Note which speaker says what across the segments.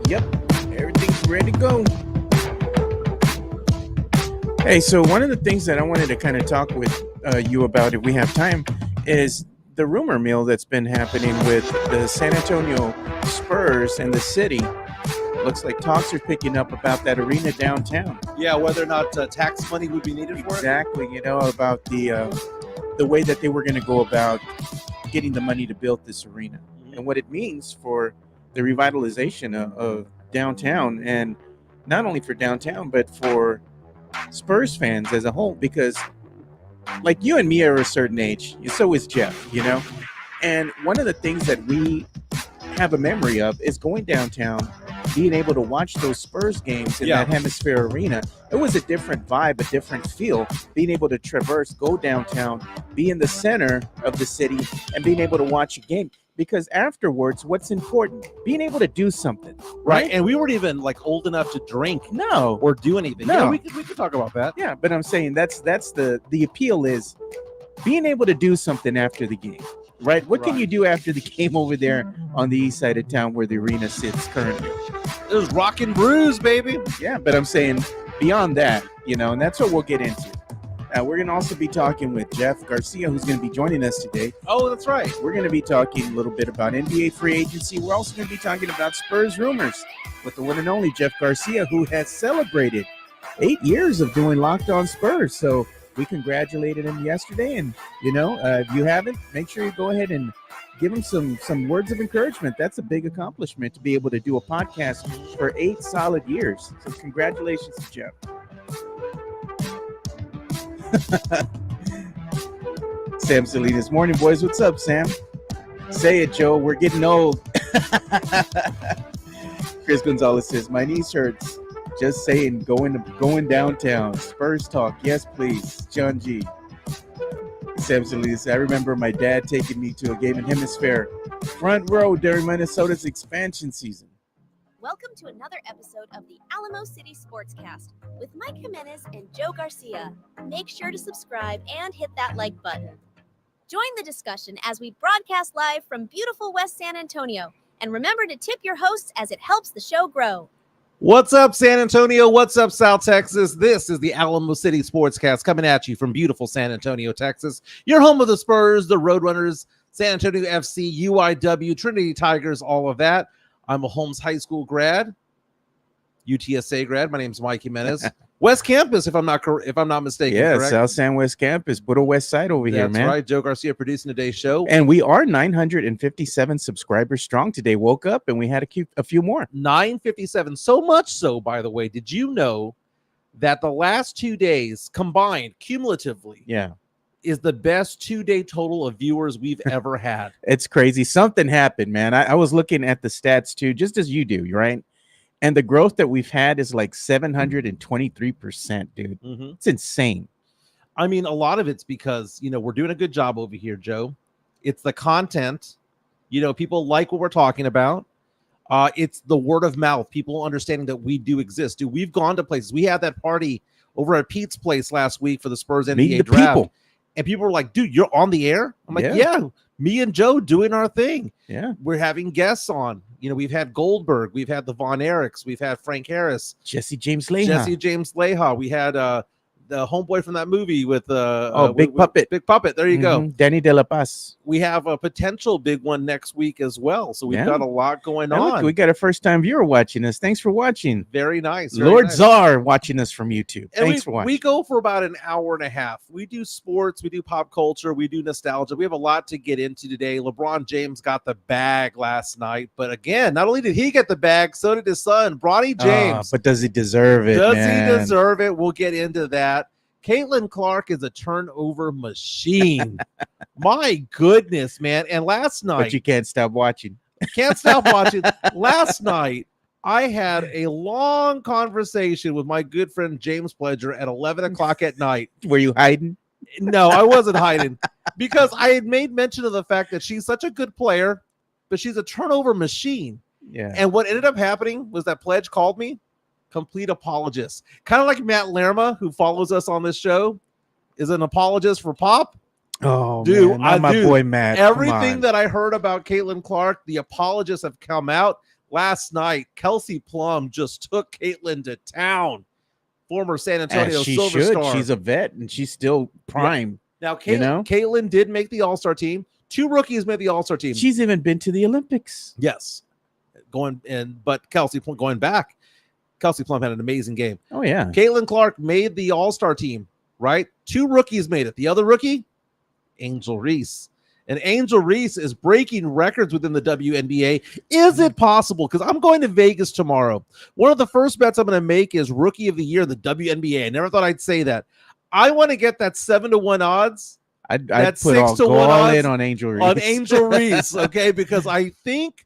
Speaker 1: Yep, everything's ready to go. Hey, so one of the things that I wanted to kind of talk with you about, if we have time, is the rumor mill that's been happening with the San Antonio Spurs and the city. Looks like talks are picking up about that arena downtown.
Speaker 2: Yeah, whether or not tax money would be needed for it.
Speaker 1: Exactly, about the way that they were going to go about getting the money to build this arena and what it means for the revitalization of downtown, and not only for downtown but for Spurs fans as a whole, because like you and me are a certain age, so is Jeff, and one of the things that we have a memory of is going downtown, being able to watch those Spurs games in that Hemisphere Arena. It was a different vibe, a different feel, being able to traverse, go downtown, be in the center of the city, and being able to watch a game. Because afterwards, what's important? Being able to do something, right?
Speaker 2: And we weren't even like old enough to drink,
Speaker 1: no,
Speaker 2: or do anything.
Speaker 1: No,
Speaker 2: we could talk about that.
Speaker 1: Yeah, but I'm saying that's the appeal is being able to do something after the game, right? What can you do after the game over there on the east side of town where the arena sits currently?
Speaker 2: It was rock and brews, baby.
Speaker 1: Yeah, but I'm saying beyond that, and that's what we'll get into. We're going to also be talking with Jeff Garcia, who's going to be joining us today.
Speaker 2: Oh, that's right.
Speaker 1: We're going to be talking a little bit about NBA free agency. We're also going to be talking about Spurs rumors with the one and only Jeff Garcia, who has celebrated 8 years of doing Locked On Spurs. So we congratulated him yesterday. And, if you haven't, make sure you go ahead and give him some words of encouragement. That's a big accomplishment to be able to do a podcast for 8 solid years. So congratulations to Jeff. Sam Salinas. Morning, boys. What's up, Sam? Say it, Joe. We're getting old. Chris Gonzalez says, my niece hurts. Just saying, going downtown. Spurs talk. Yes, please. John G. Sam Salinas. I remember my dad taking me to a game in Hemisphere front row during Minnesota's expansion season.
Speaker 3: Welcome to another episode of the Alamo City Sportscast with Mike Jimenez and Joe Garcia. Make sure to subscribe and hit that like button. Join the discussion as we broadcast live from beautiful West San Antonio. And remember to tip your hosts as it helps the show grow.
Speaker 2: What's up, San Antonio? What's up, South Texas? This is the Alamo City Sportscast coming at you from beautiful San Antonio, Texas. Your home of the Spurs, the Roadrunners, San Antonio FC, UIW, Trinity Tigers, all of that. I'm a Holmes High School grad, UTSA grad. My name's Mike Jimenez. West Campus, if I'm not mistaken.
Speaker 1: Yeah,
Speaker 2: correct?
Speaker 1: South San West Campus, Budo West Side over here, man.
Speaker 2: That's right. Joe Garcia producing today's show.
Speaker 1: And we are 957 subscribers strong today. Woke up and we had a few more.
Speaker 2: 957. So much so, by the way, did you know that the last 2 days combined cumulatively is the best 2-day total of viewers we've ever had?
Speaker 1: It's crazy. Something happened, man. I was looking at the stats too, just as you do, right? And the growth that we've had is like 723%, dude.
Speaker 2: Mm-hmm.
Speaker 1: It's insane.
Speaker 2: I mean, a lot of it's because, we're doing a good job over here, Joe. It's the content. People like what we're talking about. It's the word of mouth, people understanding that we do exist. Dude, we've gone to places. We had that party over at Pete's place last week for the Spurs NBA draft.
Speaker 1: People.
Speaker 2: And people were like, dude, you're on the air? I'm like, yeah, me and Joe doing our thing.
Speaker 1: Yeah.
Speaker 2: We're having guests on. We've had Goldberg. We've had the Von Erichs. We've had Frank Harris.
Speaker 1: Jesse James Leha.
Speaker 2: We had the homeboy from that movie with
Speaker 1: Big Puppet.
Speaker 2: Big Puppet. There you go.
Speaker 1: Danny De La Paz.
Speaker 2: We have a potential big one next week as well. So we've got a lot going on.
Speaker 1: Look, we got a first-time viewer watching us. Thanks for watching.
Speaker 2: Very nice.
Speaker 1: Lord Czar watching us from YouTube.
Speaker 2: And
Speaker 1: Thanks for watching.
Speaker 2: We go for about an hour and a half. We do sports. We do pop culture. We do nostalgia. We have a lot to get into today. LeBron James got the bag last night. But again, not only did he get the bag, so did his son, Bronny James.
Speaker 1: But does he deserve it,
Speaker 2: Does he deserve it? We'll get into that. Caitlin Clark is a turnover machine. My goodness, man. And last night.
Speaker 1: But you can't stop watching.
Speaker 2: Can't stop watching. Last night, I had a long conversation with my good friend James Pledger at 11 o'clock at night.
Speaker 1: Were you hiding?
Speaker 2: No, I wasn't hiding. Because I had made mention of the fact that she's such a good player, but she's a turnover machine.
Speaker 1: Yeah.
Speaker 2: And what ended up happening was that Pledge called me. Complete apologist, kind of like Matt Lerma, who follows us on this show, is an apologist for Pop.
Speaker 1: Oh, dude, man, my boy Matt.
Speaker 2: Everything that I heard about Caitlin Clark, the apologists have come out. last night, Kelsey Plum just took Caitlin to town. Former San Antonio
Speaker 1: As she
Speaker 2: Silver
Speaker 1: should.
Speaker 2: Star.
Speaker 1: She's a vet and she's still prime.
Speaker 2: Now,
Speaker 1: Caitlin,
Speaker 2: Caitlin did make the All-Star team. 2 rookies made the All-Star team.
Speaker 1: She's even been to the Olympics.
Speaker 2: Yes. But Kelsey Plum going back, Kelsey Plum had an amazing game.
Speaker 1: Oh, yeah.
Speaker 2: Caitlin Clark made the All-Star team, right? 2 rookies made it. The other rookie, Angel Reese. And Angel Reese is breaking records within the WNBA. Is it possible? Because I'm going to Vegas tomorrow. One of the first bets I'm going to make is Rookie of the Year in the WNBA. I never thought I'd say that. I want to get that 7-1 odds.
Speaker 1: I'd put all in on Angel Reese.
Speaker 2: On Angel Reese, okay? Because I think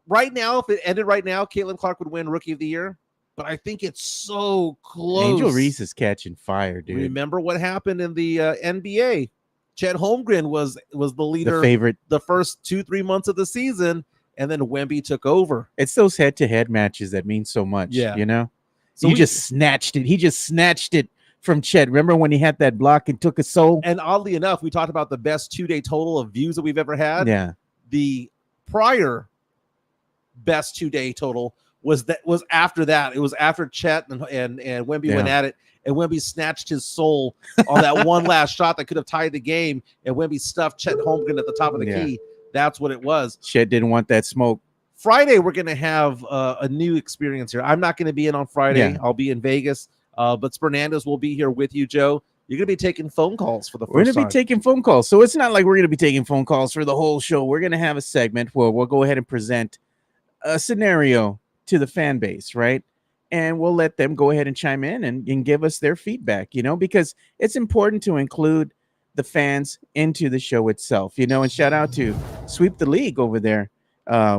Speaker 2: right now, if it ended right now, Caitlin Clark would win Rookie of the Year. But I think it's so close.
Speaker 1: Angel Reese is catching fire, dude.
Speaker 2: Remember what happened in the NBA? Chet Holmgren was the leader,
Speaker 1: the favorite,
Speaker 2: the first 2-3 months of the season, and then Wemby took over.
Speaker 1: It's those head-to-head matches that mean so much.
Speaker 2: Yeah.
Speaker 1: You know?
Speaker 2: So
Speaker 1: he just snatched it. He just snatched it from Chet. Remember when he had that block and took a soul?
Speaker 2: And oddly enough, we talked about the best 2-day total of views that we've ever had.
Speaker 1: Yeah.
Speaker 2: The prior best 2-day total was after that. It was after Chet and Wemby went at it, and Wemby snatched his soul on that one last shot that could have tied the game, and Wemby stuffed Chet Holmgren at the top of the key. That's what it was.
Speaker 1: Chet didn't want that smoke.
Speaker 2: Friday, we're going to have a new experience here. I'm not going to be in on Friday.
Speaker 1: Yeah.
Speaker 2: I'll be in Vegas, but Fernandez will be here with you, Joe. You're going to be taking phone calls for the first time.
Speaker 1: We're going to be taking phone calls. So it's not like we're going to be taking phone calls for the whole show. We're going to have a segment where we'll go ahead and present a scenario to the fan base, right? And we'll let them go ahead and chime in and give us their feedback, you know, because it's important to include the fans into the show itself, you know, and shout out to Sweep the League over there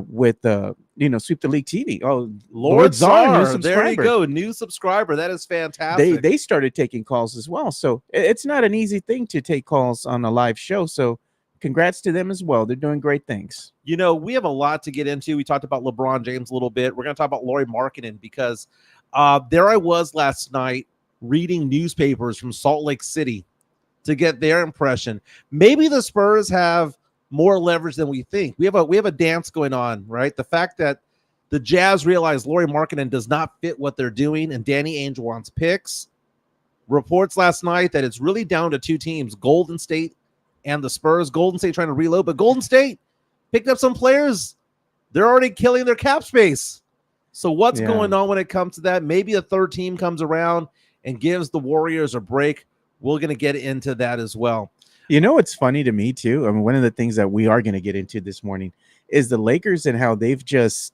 Speaker 1: with, Sweep the League TV. Oh,
Speaker 2: Lord Czar,
Speaker 1: new
Speaker 2: there you go. New subscriber. That is fantastic.
Speaker 1: They started taking calls as well. So it's not an easy thing to take calls on a live show. So congrats to them as well. They're doing great things.
Speaker 2: You know, we have a lot to get into. We talked about LeBron James a little bit. We're going to talk about Lori Markkanen because there I was last night reading newspapers from Salt Lake City to get their impression. Maybe the Spurs have more leverage than we think. We have a dance going on, right? The fact that the Jazz realize Lori Markkanen does not fit what they're doing, and Danny Ainge wants picks. Reports last night that it's really down to 2 teams, Golden State and the Spurs. Golden State trying to reload, but Golden State picked up some players. They're already killing their cap space. So what's going on when it comes to that? Maybe a third team comes around and gives the Warriors a break. We're going to get into that as well.
Speaker 1: You know, it's funny to me too. I mean, one of the things that we are going to get into this morning is the Lakers and how they've just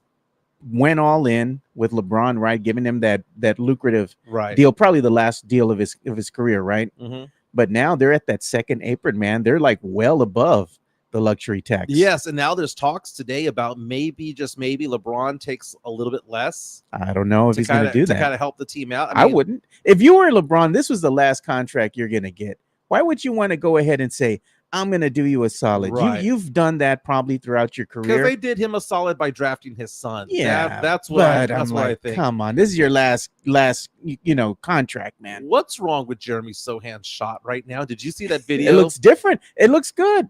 Speaker 1: went all in with LeBron, right? Giving him that lucrative deal, probably the last deal of his career, right?
Speaker 2: Mm-hmm.
Speaker 1: But now they're at that second apron, man. They're like well above the luxury tax.
Speaker 2: Yes, and now there's talks today about maybe LeBron takes a little bit less.
Speaker 1: I don't know if he's going to do that.
Speaker 2: To kind of help the team out.
Speaker 1: I wouldn't. If you were LeBron, this was the last contract you're going to get. Why would you want to go ahead and say, I'm going to do you a solid?
Speaker 2: Right.
Speaker 1: You've done that probably throughout your career.
Speaker 2: Because they did him a solid by drafting his son.
Speaker 1: Yeah,
Speaker 2: that's what I think.
Speaker 1: Come on, this is your last contract, man.
Speaker 2: What's wrong with Jeremy Sochan's shot right now? Did you see that video?
Speaker 1: It looks different. It looks good.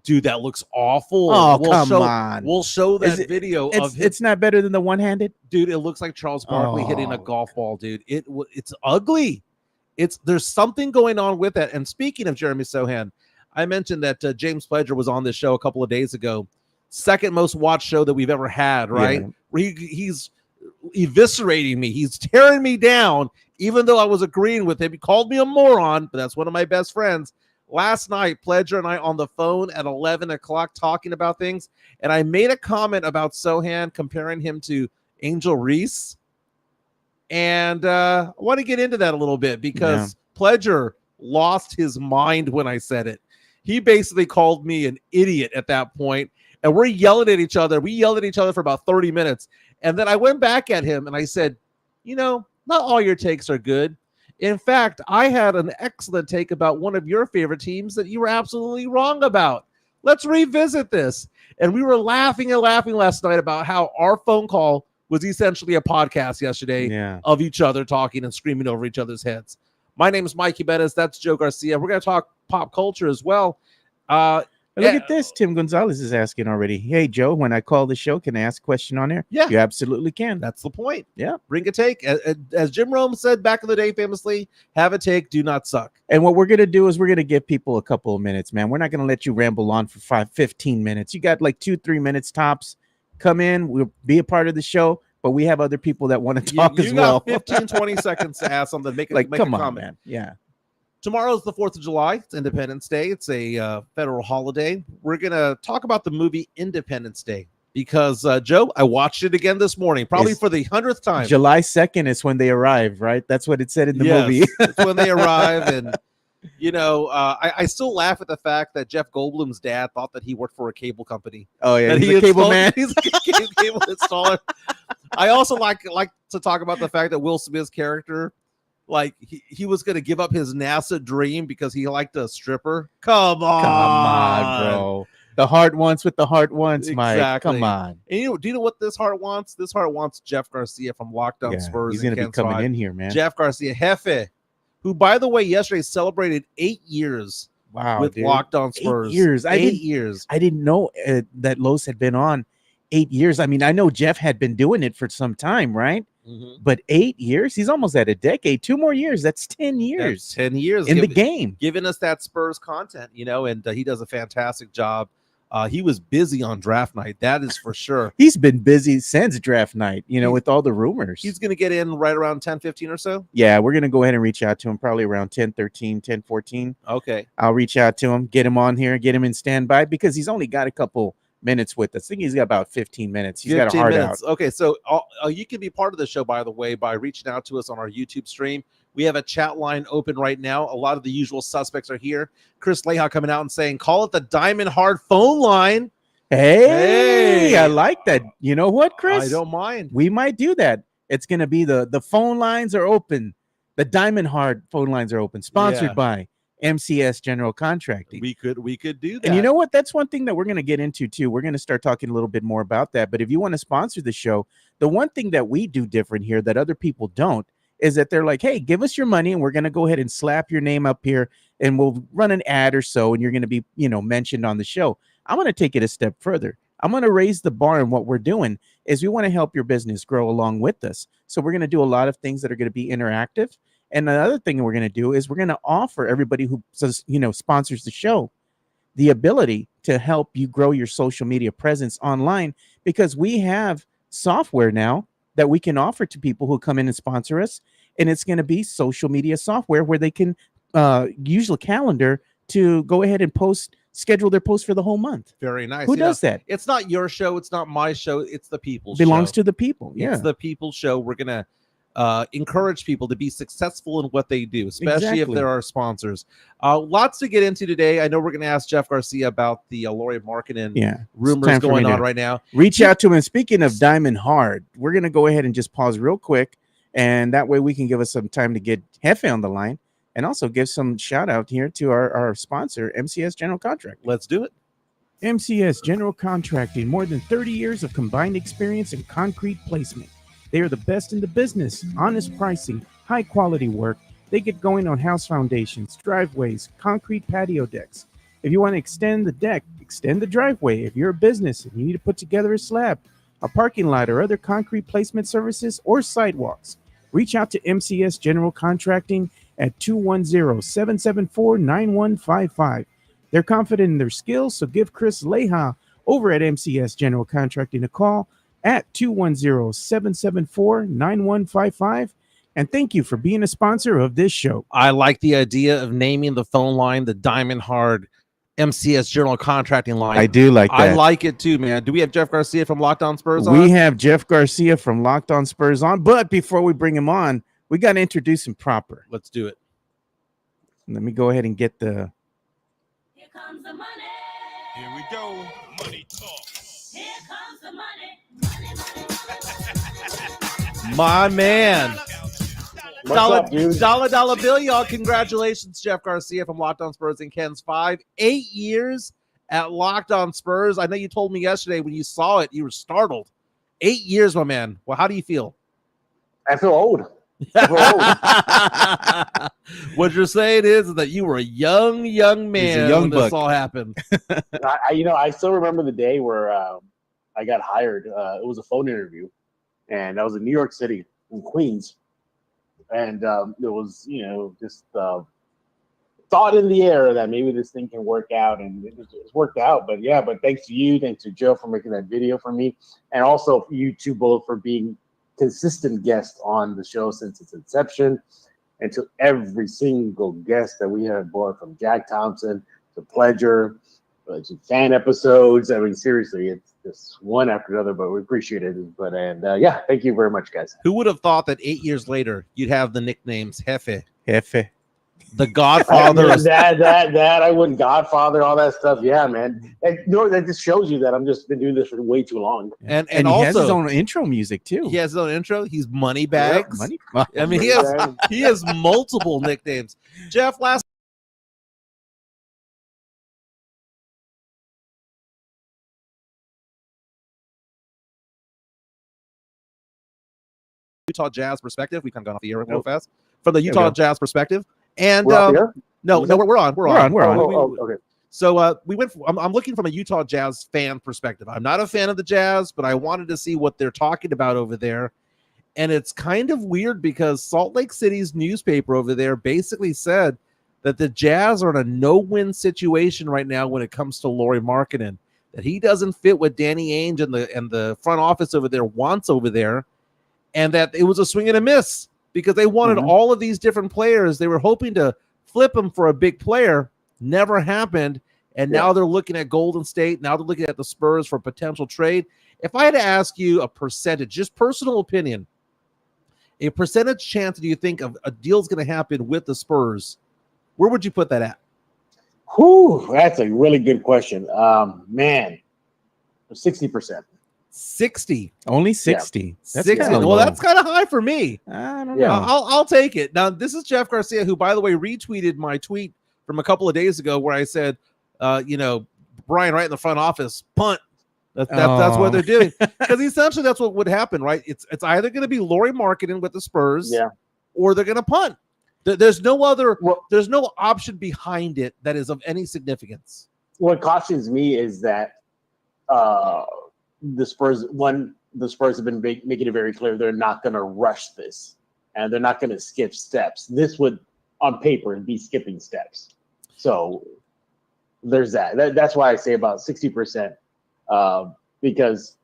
Speaker 2: Dude, that looks awful.
Speaker 1: Oh, come on.
Speaker 2: We'll show that video of him.
Speaker 1: It's not better than the one-handed?
Speaker 2: Dude, it looks like Charles Barkley hitting a golf ball, dude. It's ugly. There's something going on with that. And speaking of Jeremy Sochan, I mentioned that James Pledger was on this show a couple of days ago. Second most watched show that we've ever had, right?
Speaker 1: Yeah.
Speaker 2: Where he's eviscerating me. He's tearing me down, even though I was agreeing with him. He called me a moron, but that's one of my best friends. Last night, Pledger and I on the phone at 11 o'clock talking about things, and I made a comment about Sochan, comparing him to Angel Reese. And I want to get into that a little bit because Pledger lost his mind when I said it. He basically called me an idiot at that point, and we're yelling at each other. We yelled at each other for about 30 minutes. And then I went back at him and I said, not all your takes are good. In fact, I had an excellent take about one of your favorite teams that you were absolutely wrong about. Let's revisit this. And we were laughing and laughing last night about how our phone call was essentially a podcast yesterday of each other talking and screaming over each other's heads. My name is Mike Jimenez. That's Joe Garcia. We're going to talk pop culture as well.
Speaker 1: Look at this. Tim Gonzalez is asking already. Hey, Joe, when I call the show, can I ask a question on air?
Speaker 2: Yeah.
Speaker 1: You absolutely can.
Speaker 2: That's the point.
Speaker 1: Yeah.
Speaker 2: Bring a take. As Jim Rome said back in the day famously, have a take, do not suck.
Speaker 1: And what we're going to do is we're going to give people a couple of minutes, man. We're not going to let you ramble on for 15 minutes. You got like 2-3 minutes tops. Come in. We'll be a part of the show, but we have other people that want to talk as well.
Speaker 2: You got 15, 20 seconds to ask something. Make
Speaker 1: like,
Speaker 2: a
Speaker 1: come on,
Speaker 2: comment.
Speaker 1: Man. Yeah.
Speaker 2: Tomorrow's the 4th of July. It's Independence Day. It's a federal holiday. We're going to talk about the movie Independence Day because, Joe, I watched it again this morning, probably for the 100th time.
Speaker 1: July 2nd is when they arrive, right? That's what it said in the movie.
Speaker 2: It's when they arrive. And, I still laugh at the fact that Jeff Goldblum's dad thought that he worked for a cable company.
Speaker 1: Oh, yeah. He's a cable man.
Speaker 2: He's a cable installer. I also like to talk about the fact that Will Smith's character, like he was going to give up his NASA dream because he liked a stripper. Come on,
Speaker 1: bro. The heart wants what the heart wants, Mike.
Speaker 2: Exactly.
Speaker 1: Come on.
Speaker 2: And do you know what this heart wants? This heart wants Jeff Garcia from Locked On Spurs.
Speaker 1: He's going to be coming in here, man.
Speaker 2: Jeff Garcia, Jefe, who, by the way, yesterday celebrated 8 years with Locked On Spurs.
Speaker 1: 8 years.
Speaker 2: 8 years.
Speaker 1: I didn't know that Los had been on 8 years. I mean, I know Jeff had been doing it for some time, right?
Speaker 2: Mm-hmm.
Speaker 1: But 8 years, he's almost at a decade. 2 more years, that's 10 years.
Speaker 2: That's 10 years
Speaker 1: in the game,
Speaker 2: giving us that Spurs content, and he does a fantastic job. He was busy on draft night, that is for sure.
Speaker 1: He's been busy since draft night, with all the rumors.
Speaker 2: He's going to get in right around 10-15 or so.
Speaker 1: Yeah, we're going to go ahead and reach out to him probably around 10-13, 10-14.
Speaker 2: Okay,
Speaker 1: I'll reach out to him, get him on here, get him in standby because he's only got a couple minutes with us. I think he's got about 15 minutes. He's got a heart out.
Speaker 2: Okay, so you can be part of the show, by the way, by reaching out to us on our YouTube stream. We have a chat line open right now. A lot of the usual suspects are here. Chris Leha coming out and saying, call it the Diamond Hard phone line.
Speaker 1: Hey, I like that. You know what, Chris?
Speaker 2: I don't mind.
Speaker 1: We might do that. It's going to be the phone lines are open. The Diamond Hard phone lines are open. Sponsored by MCS General Contracting.
Speaker 2: We could do that.
Speaker 1: And you know what? That's one thing that we're going to get into too. We're going to start talking a little bit more about that. But if you want to sponsor the show, the one thing that we do different here that other people don't is that they're like, hey, give us your money and we're going to go ahead and slap your name up here and we'll run an ad or so and you're going to be, mentioned on the show. I'm going to take it a step further. I'm going to raise the bar, and what we're doing is we want to help your business grow along with us. So we're going to do a lot of things that are going to be interactive. And another thing we're going to do is we're going to offer everybody who says, sponsors the show the ability to help you grow your social media presence online, because we have software now that we can offer to people who come in and sponsor us. And it's going to be social media software where they can use a calendar to go ahead and schedule their post for the whole month.
Speaker 2: Very nice.
Speaker 1: Who does that?
Speaker 2: It's not your show. It's not my show. It's the people's
Speaker 1: Belongs
Speaker 2: show.
Speaker 1: to the people. Yeah.
Speaker 2: It's the people's show. We're going to encourage people to be successful in what they do, especially if they're our sponsors. Lots to get into today. I know we're going to ask Jeff Garcia about the Lori Markkanen rumors going on right now.
Speaker 1: Reach out to him. And speaking of Diamond Hard, we're going to go ahead and just pause real quick. And that way we can give us some time to get Jefe on the line and also give some shout out here to our sponsor, MCS General Contracting.
Speaker 2: Let's do it.
Speaker 1: MCS General Contracting, more than 30 years of combined experience in concrete placement. They are the best in the business. Honest pricing, high quality work. They get going on house foundations, driveways, concrete patio decks. If you want to extend the deck, extend the driveway. If you're a business and you need to put together a slab, a parking lot, or other concrete placement services or sidewalks, reach out to MCS General Contracting at 210-774-9155. They're confident in their skills, so give Chris Leha over at MCS General Contracting a call at 210-774-9155. And thank you for being a sponsor of this show.
Speaker 2: I like the idea of naming the phone line the Diamond Hard MCS General Contracting line.
Speaker 1: I do like that.
Speaker 2: I like it too, man. Do we have Jeff Garcia from Locked On Spurs on?
Speaker 1: We have Jeff Garcia from Locked On Spurs on. But before we bring him on, we got to introduce him proper.
Speaker 2: Let's do it.
Speaker 1: Let me go ahead and get the...
Speaker 4: Here comes the money.
Speaker 5: Here we go. Money talk.
Speaker 4: Here comes the money.
Speaker 2: My man.
Speaker 6: What's up, dude?
Speaker 2: Dollar bill, y'all. Congratulations, Jeff Garcia from Locked On Spurs and Ken's 8 years at Locked On Spurs. I know you told me yesterday when you saw it, you were startled. 8 years, my man. Well, how do you feel?
Speaker 6: I feel old.
Speaker 2: What you're saying is that you were a young man
Speaker 1: young
Speaker 2: when this
Speaker 1: buck.
Speaker 2: all happened.
Speaker 6: I still remember the day where I got hired. It was a phone interview, and I was in New York City, in Queens, and it was just thought in the air that maybe this thing can work out, and it's worked out. But yeah, but thanks to you, thanks to Joe for making that video for me, and also you two both for being consistent guests on the show since its inception, and to every single guest that we have brought, from Jack Thompson to Pledger to fan episodes. I mean, seriously, it's just one after another, but we appreciate it. Yeah, thank you very much, guys.
Speaker 2: Who would have thought that 8 years later you'd have the nicknames Jefe,
Speaker 1: Jefe.
Speaker 2: the Godfather?
Speaker 6: that I wouldn't Godfather, all that stuff. Yeah, man. And, that just shows you that I'm just been doing this for way too long.
Speaker 2: And
Speaker 1: he
Speaker 2: also,
Speaker 1: has his own intro music too.
Speaker 2: He has his own intro. He's Moneybags.
Speaker 1: Money.
Speaker 2: I mean, he has multiple nicknames. Jeff, last Utah Jazz perspective, we've kind of gone off the air real fast. From the Utah Jazz perspective, and
Speaker 6: We're off here?
Speaker 2: no, we're on.
Speaker 6: Okay.
Speaker 2: So we went. I'm looking from a Utah Jazz fan perspective. I'm not a fan of the Jazz, but I wanted to see what they're talking about over there. And it's kind of weird because Salt Lake City's newspaper over there basically said that the Jazz are in a no-win situation right now when it comes to Lori Markkanen. That he doesn't fit what Danny Ainge and the front office over there wants over there, and that it was a swing and a miss because they wanted all of these different players. They were hoping to flip them for a big player. Never happened. And now they're looking at Golden State. Now they're looking at the Spurs for a potential trade. If I had to ask you a percentage, just personal opinion, a percentage chance do you think of a deal's going to happen with the Spurs, where would you put that at?
Speaker 6: Whew, that's a really good question. Man, 60%.
Speaker 2: 60.
Speaker 1: Only 60.
Speaker 6: Yeah.
Speaker 1: That's
Speaker 2: 60.
Speaker 1: kinda
Speaker 2: Well,
Speaker 1: low.
Speaker 2: that's kind of high for me.
Speaker 1: I don't
Speaker 6: Yeah.
Speaker 1: know.
Speaker 2: I'll take it. Now, this is Jeff Garcia, who, by the way, retweeted my tweet from a couple of days ago where I said, Brian Wright in the front office, punt. That's what they're doing. Because essentially that's what would happen, right? It's either going to be Lori Markkanen with the Spurs, or they're going to punt. There's no other. There's no option behind it that is of any significance.
Speaker 6: What cautions me is that the Spurs have been making it very clear they're not going to rush this, and they're not going to skip steps. This would, on paper, be skipping steps. So there's that. That's why I say about 60%. Because,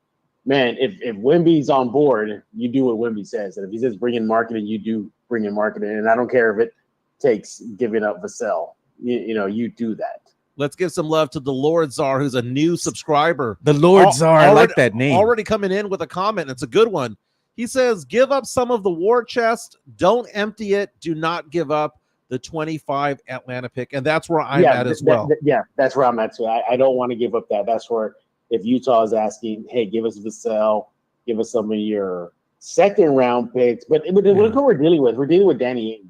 Speaker 6: man, if Wemby's on board, you do what Wemby says, and if he says bring in Markkanen, you do bring in Markkanen, and I don't care if it takes giving up Vassell. You do that.
Speaker 2: Let's give some love to the Lord Czar, who's a new subscriber.
Speaker 1: The Lord Czar, I like that name.
Speaker 2: Already coming in with a comment. It's a good one. He says, give up some of the war chest. Don't empty it. Do not give up the 25 Atlanta pick. And that's where I'm at as well.
Speaker 6: That's where I'm at too. I don't want to give up that. That's where, if Utah is asking, hey, give us Vassell, give us some of your second round picks. But look who we're dealing with. We're dealing with Danny Ainge.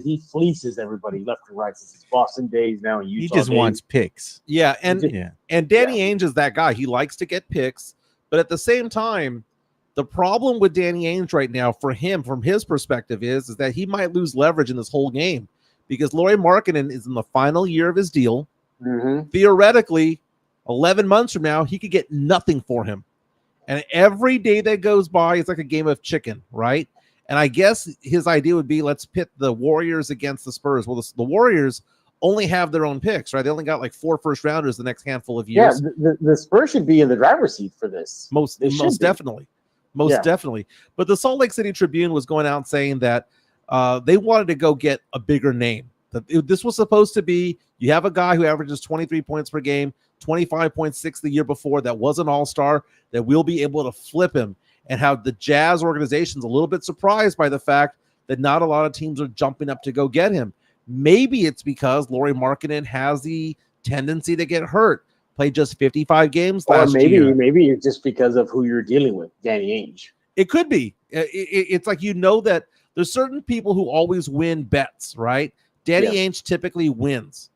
Speaker 6: He fleeces everybody left and right since his Boston days, now in Utah.
Speaker 1: He just wants picks.
Speaker 2: Yeah, and Danny Ainge is that guy. He likes to get picks, but at the same time, the problem with Danny Ainge right now, for him, from his perspective, is that he might lose leverage in this whole game because Lori Markkanen is in the final year of his deal. Theoretically, 11 months from now, he could get nothing for him. And every day that goes by, it's like a game of chicken, right? And I guess his idea would be, let's pit the Warriors against the Spurs. Well, the Warriors only have their own picks, right? They only got like 4 first-rounders the next handful of years.
Speaker 6: Yeah, the Spurs should be in the driver's seat for this.
Speaker 2: Most definitely. Definitely. But the Salt Lake City Tribune was going out saying that they wanted to go get a bigger name. This was supposed to be, you have a guy who averages 23 points per game, 25.6 the year before, that was an all-star, that we'll be able to flip him. And how the Jazz organization's a little bit surprised by the fact that not a lot of teams are jumping up to go get him. Maybe it's because Lori Markkanen has the tendency to get hurt. Played just 55 games last year.
Speaker 6: Maybe it's just because of who you're dealing with, Danny Ainge.
Speaker 2: It could be. It's like, that there's certain people who always win bets, right? Danny Ainge typically wins.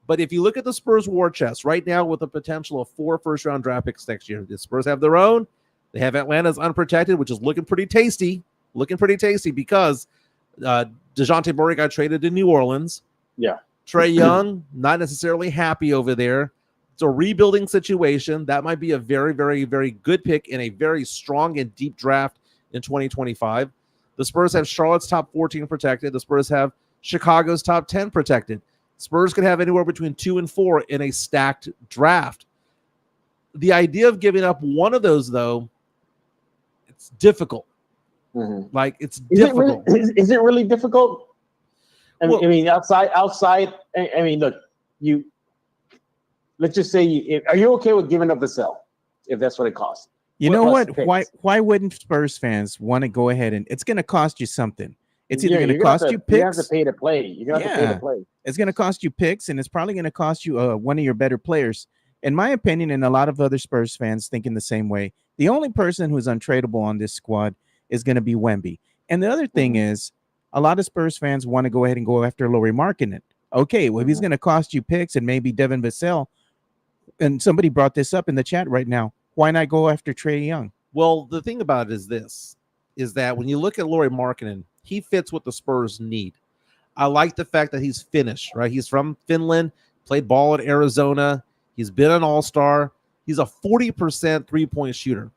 Speaker 2: But if you look at the Spurs war chest right now with the potential of 4 first-round draft picks next year, the Spurs have their own. They have Atlanta's unprotected, which is looking pretty tasty because DeJounte Murray got traded to New Orleans.
Speaker 6: Yeah.
Speaker 2: Trae Young, not necessarily happy over there. It's a rebuilding situation. That might be a very, very, very good pick in a very strong and deep draft in 2025. The Spurs have Charlotte's top 14 protected. The Spurs have Chicago's top 10 protected. Spurs could have anywhere between 2 and 4 in a stacked draft. The idea of giving up one of those, though, it's difficult.
Speaker 6: Mm-hmm.
Speaker 2: Like, it's difficult.
Speaker 6: Is it really difficult? I mean, outside. I mean, look, let's just say, are you okay with giving up the sell if that's what it costs?
Speaker 1: You know what? Why wouldn't Spurs fans want to go ahead and it's going to cost you something? It's either going to cost you picks.
Speaker 6: You have to pay to play. You're going to have to pay to play.
Speaker 1: It's going to cost you picks, and it's probably going to cost you one of your better players. In my opinion, and a lot of other Spurs fans thinking the same way, the only person who's untradeable on this squad is going to be Wemby. And the other thing is, a lot of Spurs fans want to go ahead and go after Lori Markkanen. Okay, well, if he's going to cost you picks and maybe Devin Vassell, and somebody brought this up in the chat right now, why not go after Trae Young?
Speaker 2: Well, the thing about it is that when you look at Lori Markkanen, he fits what the Spurs need. I like the fact that he's Finnish, right? He's from Finland, played ball at Arizona. He's been an all-star. He's a 40% three-point shooter.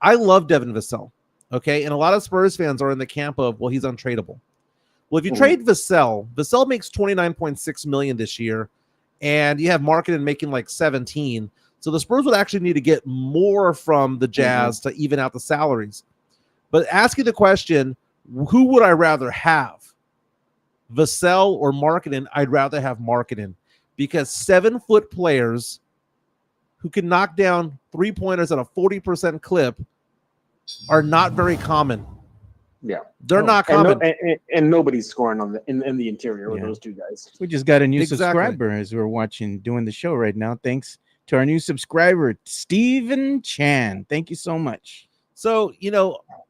Speaker 2: I love Devin Vassell, okay? And a lot of Spurs fans are in the camp of, well, he's untradeable. Well, if you trade Vassell makes $29.6 million this year, and you have Markkanen making like 17. So the Spurs would actually need to get more from the Jazz to even out the salaries. But asking the question, who would I rather have? Vassell or Markkanen? I'd rather have Markkanen because 7-foot players who can knock down three-pointers at a 40% clip are not very common.
Speaker 6: Yeah,
Speaker 2: they're not common,
Speaker 6: and nobody's scoring on in the interior with those two guys.
Speaker 1: We just got a new subscriber as we're doing the show right now. Thanks to our new subscriber, Steven Chan. Thank you so much.
Speaker 2: So,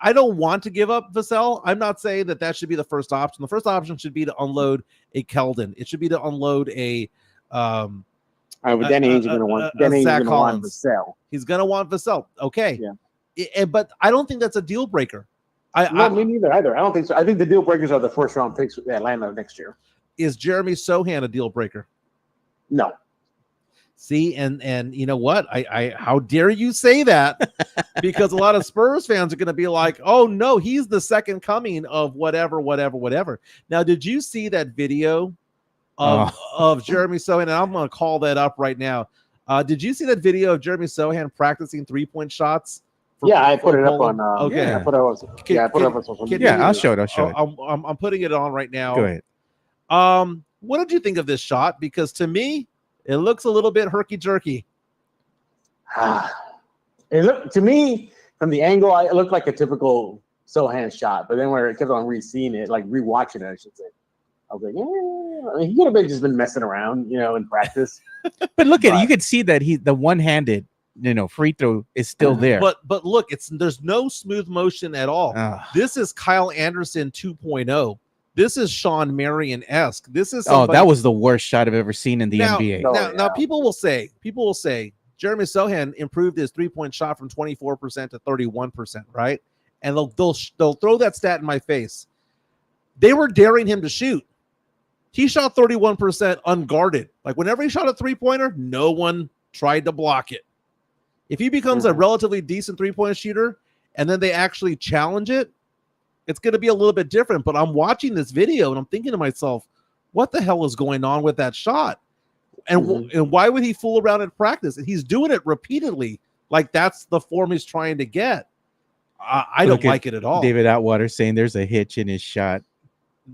Speaker 2: I don't want to give up Vassell. I'm not saying that should be the first option. The first option should be to unload a Keldon. It should be to unload a.
Speaker 6: All right, but Danny Ainge's going to want. Danny Ainge's going to want Vassell.
Speaker 2: He's going to want Vassell. Okay.
Speaker 6: Yeah.
Speaker 2: But I don't think that's a deal breaker.
Speaker 6: Me neither either. I don't think so. I think the deal breakers are the first round picks with Atlanta next year.
Speaker 2: Is Jeremy Sochan a deal breaker?
Speaker 6: No.
Speaker 2: See, and you know what? I how dare you say that? Because a lot of Spurs fans are going to be like, oh no, he's the second coming of whatever. Now, did you see that video of Jeremy Sochan? And I'm going to call that up right now. Did you see that video of Jeremy Sochan practicing 3-point shots?
Speaker 6: I put it up on.
Speaker 2: Okay.
Speaker 6: I put it up on social media.
Speaker 1: I'll show it.
Speaker 2: I'm putting it on right now.
Speaker 1: Go ahead.
Speaker 2: What did you think of this shot? Because to me, it looks a little bit herky-jerky.
Speaker 6: It looked to me from the angle, it looked like a typical Sochan shot. But then when I kept on re-seeing it, like rewatching it, I should say, I was like, I mean, he could have just been messing around, in practice.
Speaker 1: But look at it. You could see that the one-handed, free throw is still there.
Speaker 2: But look, there's no smooth motion at all. This is Kyle Anderson 2.0. This is Sean Marion-esque. This is
Speaker 1: that was the worst shot I've ever seen in the NBA.
Speaker 2: Now people will say Jeremy Sochan improved his 3-point shot from 24% to 31%, right? And they'll throw that stat in my face. They were daring him to shoot. He shot 31% unguarded. Like whenever he shot a 3-pointer, no one tried to block it. If he becomes a relatively decent 3-point shooter and then they actually challenge it, it's going to be a little bit different. But I'm watching this video and I'm thinking to myself, what the hell is going on with that shot? And why would he fool around in practice? And he's doing it repeatedly. Like that's the form he's trying to get. I don't like it at all.
Speaker 1: David Atwater saying there's a hitch in his shot.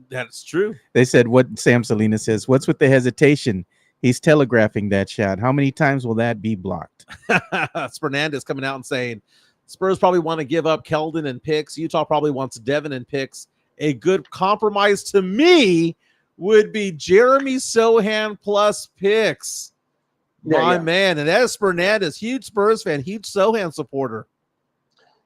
Speaker 2: That's true.
Speaker 1: They said what Sam Salinas says. What's with the hesitation? He's telegraphing that shot. How many times will that be blocked?
Speaker 2: It's Fernandez coming out and saying Spurs probably want to give up Keldon and picks. Utah probably wants Devin and picks. A good compromise to me would be Jeremy Sochan plus picks. My man. And that is Fernandez, huge Spurs fan, huge Sochan supporter.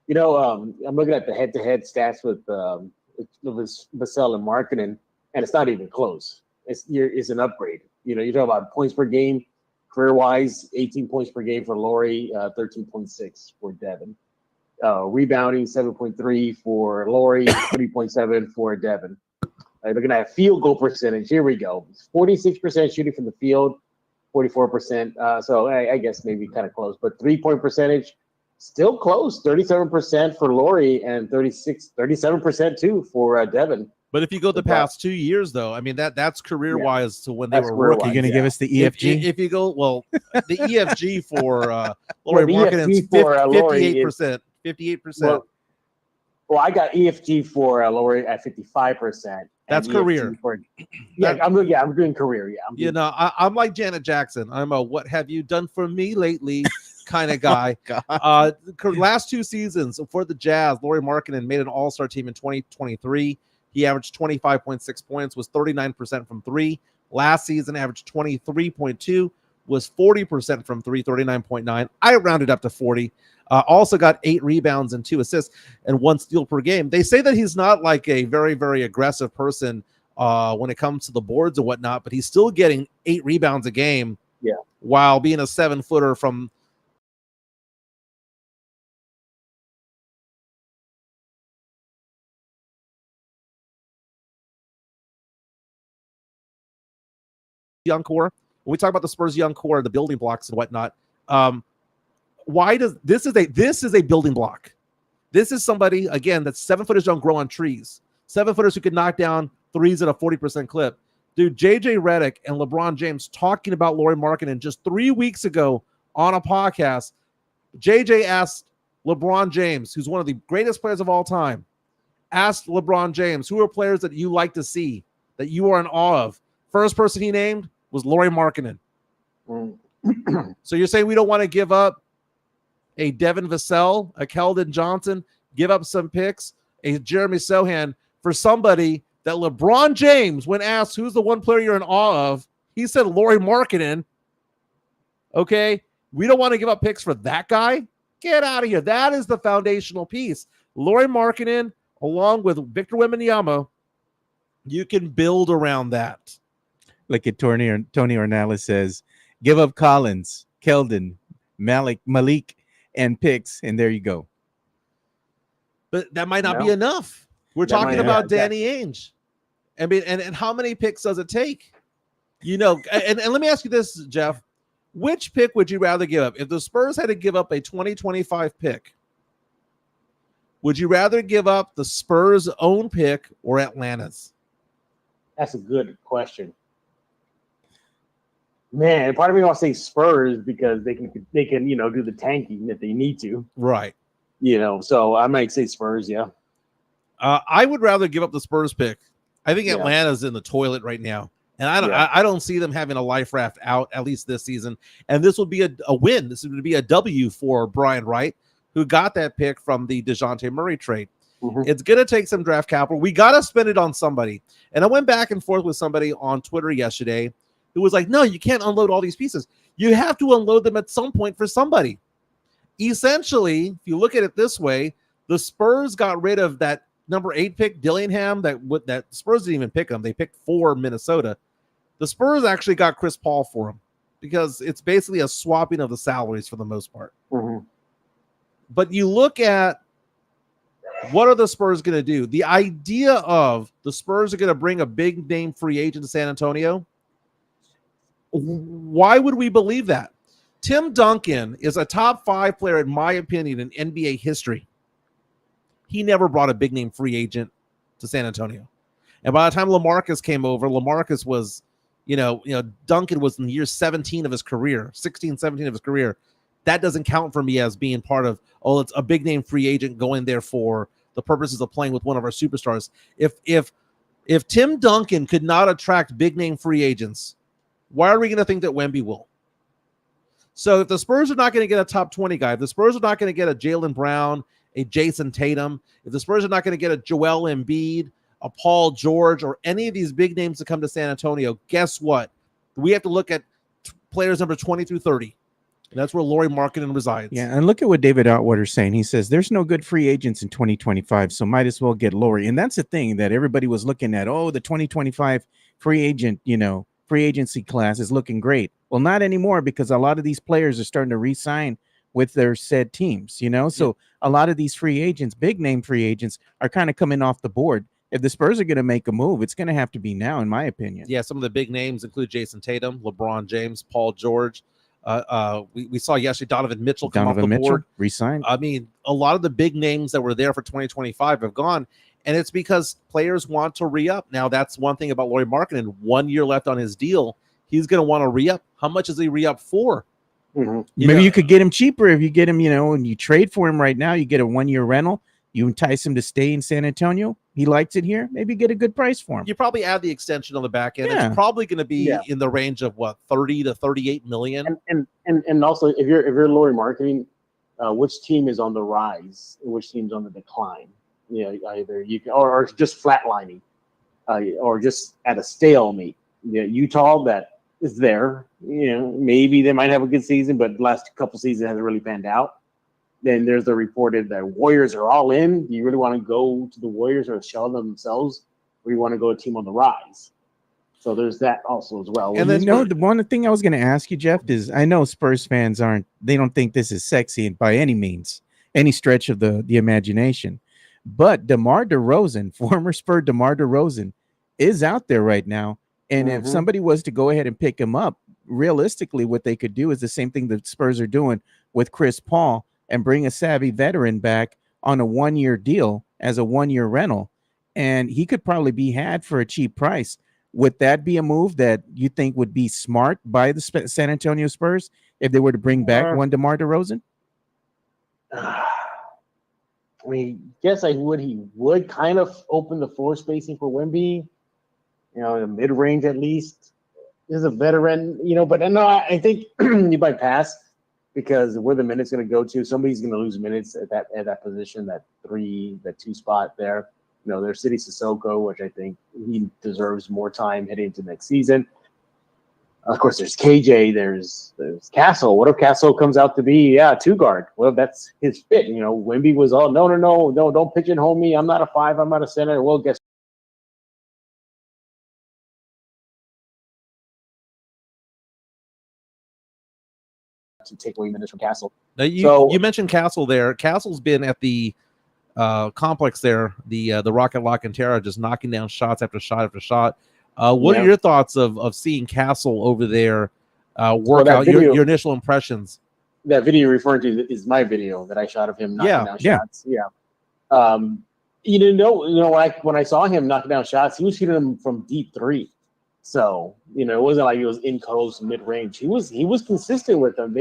Speaker 6: I'm looking at the head-to-head stats with Vassell and Markkanen, and it's not even close. It's an upgrade. You're talking about points per game, career-wise, 18 points per game for Lori, 13.6 for Devin. Rebounding, 7.3 for Lori, 3.7 for Devin. Looking at field goal percentage. Here we go. 46% shooting from the field, 44%. So I guess maybe kind of close, but 3-point percentage still close. 37% for Lori and 37% too for Devin.
Speaker 2: But if you go the past 2 years, though, I mean that's career wise to when they
Speaker 6: That's
Speaker 2: were
Speaker 6: career-wise,
Speaker 2: rookies.
Speaker 1: You're going to give us the EFG?
Speaker 2: If you go, well, the EFG for Lori Markkanen is
Speaker 6: for, Lori
Speaker 2: 58%. 58%.
Speaker 6: Well, I got EFG for Lori at 55%.
Speaker 2: That's
Speaker 6: EFG
Speaker 2: career.
Speaker 6: I'm doing career. Yeah,
Speaker 2: I'm like Janet Jackson. I'm a "what have you done for me lately" kind of guy. Last 2 seasons for the Jazz, Lori Markkanen made an All-Star team in 2023. He averaged 25.6 points, was 39% from 3. Last season, averaged 23.2, was 40% from 3, 39.9. I rounded up to 40. Also got 8 rebounds and 2 assists and 1 steal per game. They say that he's not like a very, very aggressive person when it comes to the boards and whatnot, but he's still getting 8 rebounds a game while being a 7-footer from young core. When we talk about the Spurs young core, the building blocks and whatnot, why does this is a building block? This is somebody, again, that 7-footers don't grow on trees. 7-footers who could knock down threes at a 40% clip. Dude, JJ Redick and LeBron James talking about Lori Markkanen just 3 weeks ago on a podcast. JJ asked LeBron James, who's one of the greatest players of all time, asked LeBron James, who are players that you like to see, that you are in awe of? First person he named was Lori Markkanen. So you're saying we don't want to give up a Devin Vassell, a Keldon Johnson, give up some picks, a Jeremy Sochan for somebody that LeBron James, when asked who's the one player you're in awe of, he said Lori Markkanen. Okay, we don't want to give up picks for that guy. Get out of here. That is the foundational piece. Lori Markkanen, along with Victor Wembanyama, you can build around that.
Speaker 1: Like Tony Ornelas says, give up Collins, Keldon, Malik, and picks, and there you go.
Speaker 2: But that might not be enough. We're talking about Danny Ainge. I mean, and how many picks does it take? And let me ask you this, Jeff. Which pick would you rather give up? If the Spurs had to give up a 2025 pick, would you rather give up the Spurs' own pick or Atlanta's?
Speaker 6: That's a good question. Man, part of me wants to say Spurs because they can do the tanking if they need to.
Speaker 2: Right.
Speaker 6: So I might say Spurs, yeah.
Speaker 2: I would rather give up the Spurs pick. I think Atlanta's in the toilet right now. And I don't see them having a life raft out, at least this season. And this would be a win. This would be a W for Brian Wright, who got that pick from the DeJounte Murray trade. Mm-hmm. It's going to take some draft capital. We got to spend it on somebody. And I went back and forth with somebody on Twitter yesterday who was like, no, you can't unload all these pieces. You have to unload them at some point for somebody. Essentially, if you look at it this way, the Spurs got rid of that number 8 pick, Dillingham, that Spurs didn't even pick him. They picked for Minnesota. The Spurs actually got Chris Paul for him because it's basically a swapping of the salaries for the most part.
Speaker 6: Mm-hmm.
Speaker 2: But you look at what are the Spurs going to do? The idea of the Spurs are going to bring a big name free agent to San Antonio. Why would we believe that? Tim Duncan is a top 5 player, in my opinion, in NBA history. He never brought a big name free agent to San Antonio. And by the time LaMarcus came over, LaMarcus was, Duncan was in year 17 of his career, 16, 17 of his career. That doesn't count for me as being part of, it's a big name free agent going there for the purposes of playing with one of our superstars. If Tim Duncan could not attract big name free agents, why are we going to think that Wemby will? So if the Spurs are not going to get a top 20 guy, if the Spurs are not going to get a Jaylen Brown, a Jason Tatum, if the Spurs are not going to get a Joel Embiid, a Paul George, or any of these big names to come to San Antonio, guess what? We have to look at players number 20 through 30. And that's where Lori Markkanen resides.
Speaker 1: Yeah, and look at what David Atwater's saying. He says there's no good free agents in 2025, so might as well get Lori. And that's the thing that everybody was looking at. Oh, the 2025 free agency class is looking great. Well, not anymore because a lot of these players are starting to re-sign with their said teams, So a lot of these free agents, big name free agents, are kind of coming off the board. if the Spurs are going to make a move, it's going to have to be now, in my opinion.
Speaker 2: Yeah, some of the big names include Jason Tatum, LeBron James, Paul George. We saw yesterday Donovan Mitchell come off the board.
Speaker 1: Re-signed.
Speaker 2: I mean, a lot of the big names that were there for 2025 have gone, and it's because players want to re-up. Now, that's one thing about Lori Markkanen. 1 year left on his deal. He's going to want to re-up. How much is he re-up for?
Speaker 6: Mhm.
Speaker 1: Maybe you could get him cheaper if you get him, and you trade for him right now. You get a 1 year rental. You entice him to stay in San Antonio. He likes it here. Maybe get a good price for him.
Speaker 2: You probably add the extension on the back end.
Speaker 1: Yeah.
Speaker 2: It's probably going to be in the range of 30 to 38 million.
Speaker 6: And also, if you're Lori Markkanen, which team is on the rise and which team's on the decline? Either you can, or just flatlining, or just at a stalemate. Utah that is there. Maybe they might have a good season, but the last couple seasons hasn't really panned out. Then there's the reported that Warriors are all in. Do you really want to go to the Warriors or shell themselves, or you want to go a team on the rise? So there's that also as well.
Speaker 1: And then the one thing I was going to ask you, Jeff, is I know Spurs fans they don't think this is sexy by any means, any stretch of the imagination. But DeMar DeRozan, former Spur DeMar DeRozan, is out there right now. And if somebody was to go ahead and pick him up, realistically, what they could do is the same thing the Spurs are doing with Chris Paul, and bring a savvy veteran back on a 1 year deal as a 1 year rental. And he could probably be had for a cheap price. Would that be a move that you think would be smart by the San Antonio Spurs if they were to bring back one DeMar DeRozan?
Speaker 6: I mean, guess I would. He would kind of open the floor spacing for Wemby, in the mid range at least. He's a veteran, but no, I think you might pass. Because where the minutes going to go to, somebody's going to lose minutes at that position, that 2 spot there. There's City Sissoko, which I think he deserves more time heading into next season. Of course, there's KJ, there's Castle. What if Castle comes out to be 2 guard? Well, that's his fit. Wemby was all no, don't pigeonhole me. I'm not a 5. I'm not a center. Well, guess. To take away minutes from Castle.
Speaker 2: Now you mentioned Castle there. Castle's been at the complex there, the Rocket La Cantera, just knocking down shots after shot after shot. What are your thoughts of seeing Castle over there work out? Your initial impressions?
Speaker 6: That video you're referring to is my video that I shot of him knocking down shots. Yeah. When I saw him knocking down shots, he was hitting them from deep 3. So, it wasn't like he was in close mid range. He was consistent with them.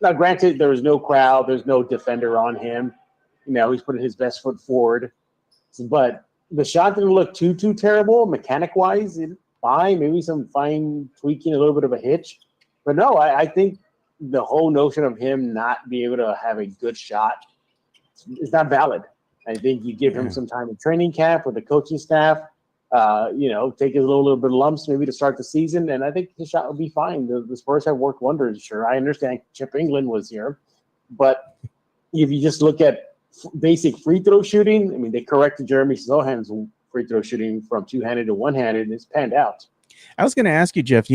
Speaker 6: Now, granted, there was no crowd, there's no defender on him. He's putting his best foot forward. But the shot didn't look too terrible, mechanic wise. Fine, maybe some fine tweaking, a little bit of a hitch. But no, I think the whole notion of him not being able to have a good shot is not valid. I think you give him some time in training camp with the coaching staff. Take a little bit of lumps maybe to start the season, and I think his shot will be fine. The Spurs have worked wonders. Sure, I understand Chip England was here, but if you just look at basic free throw shooting, I mean, they corrected Jeremy Sochan's free throw shooting from 2-handed to 1-handed, and it's panned out.
Speaker 1: I was going to ask you, Jeff,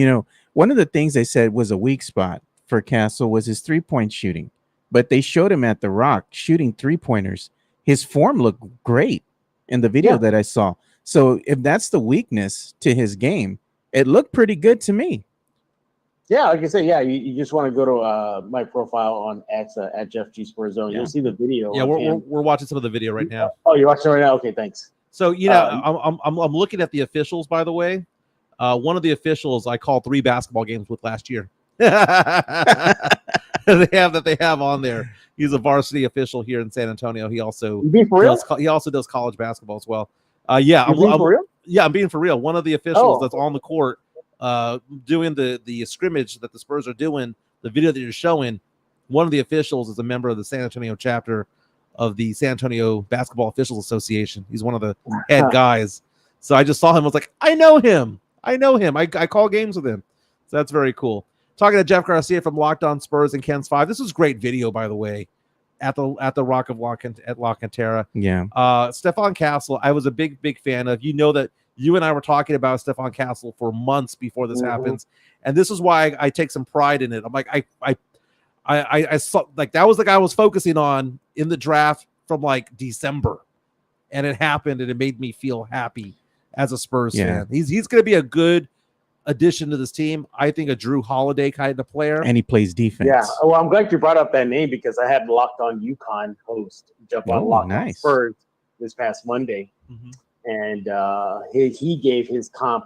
Speaker 1: one of the things they said was a weak spot for Castle was his 3-point shooting, but they showed him at the Rock shooting 3-pointers. His form looked great in the video that I saw. So if that's the weakness to his game, it looked pretty good to me.
Speaker 6: Yeah, like I said, you just want to go to my profile on X at Jeff G Spurs Zone. You'll see the video.
Speaker 2: Yeah, we're watching some of the video right now.
Speaker 6: Oh, you're watching it right now? Okay, thanks.
Speaker 2: So I'm looking at the officials, by the way. One of the officials I called 3 basketball games with last year. They have on there. He's a varsity official here in San Antonio. He also does college basketball as well. I'm being for real. One of the officials that's on the court doing the scrimmage that the Spurs are doing, the video that you're showing, one of the officials is a member of the San Antonio chapter of the San Antonio Basketball Officials Association. He's one of the head guys. So I just saw him. I was like, I know him. I call games with him. So that's very cool. Talking to Jeff Garcia from Locked On Spurs and Ken's 5. This was great video, by the way, at the Rock of La Cantera.
Speaker 1: Yeah.
Speaker 2: Stefan Castle, I was a big fan of. That you and I were talking about Stefan Castle for months before this happens, and this is why I take some pride in it. I'm like, I saw, like, that was the guy I was focusing on in the draft from like December, and it happened, and it made me feel happy as a Spurs
Speaker 1: Yeah.
Speaker 2: fan. He's going to be a good addition to this team. I think a Drew Holiday kind of player.
Speaker 1: And he plays defense.
Speaker 6: Yeah. Well, I'm glad you brought up that name because I had Locked On UConn host jump on
Speaker 1: Oh,
Speaker 6: Locked On
Speaker 1: nice.
Speaker 6: Spurs this past Monday.
Speaker 2: Mhm.
Speaker 6: And he gave his comp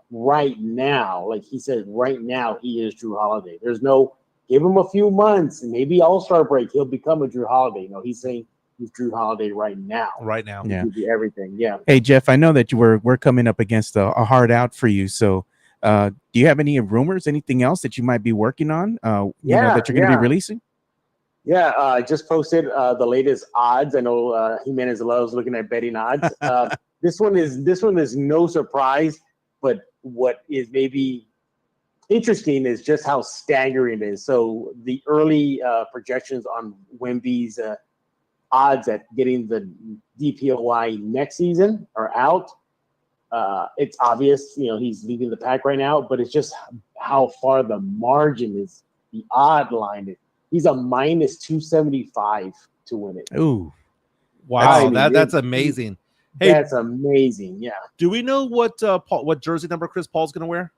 Speaker 6: right now. Like he said, right now he is Drew Holiday. There's no give him a few months, maybe All-Star break, he'll become a Drew Holiday. No, he's saying he's Drew Holiday right now.
Speaker 2: Right now.
Speaker 1: Yeah.
Speaker 6: He do everything. Yeah.
Speaker 1: Hey, Jeff, I know that we're coming up against a hard out for you. So do you have any rumors, anything else that you might be working on, that you're going to be releasing?
Speaker 6: Yeah, I just posted the latest odds. I know Jimenez loves looking at betting odds. This one is no surprise, but what is maybe interesting is just how staggering it is. So the early projections on Wemby's odds at getting the DPOY next season are out. It's obvious, he's leading the pack right now, but it's just how far the margin is. The odd line is. He's a minus 275 to win it.
Speaker 1: Ooh,
Speaker 2: Wow, that's amazing. Hey,
Speaker 6: That's amazing. Yeah.
Speaker 2: do we know what jersey number Chris Paul's going to wear?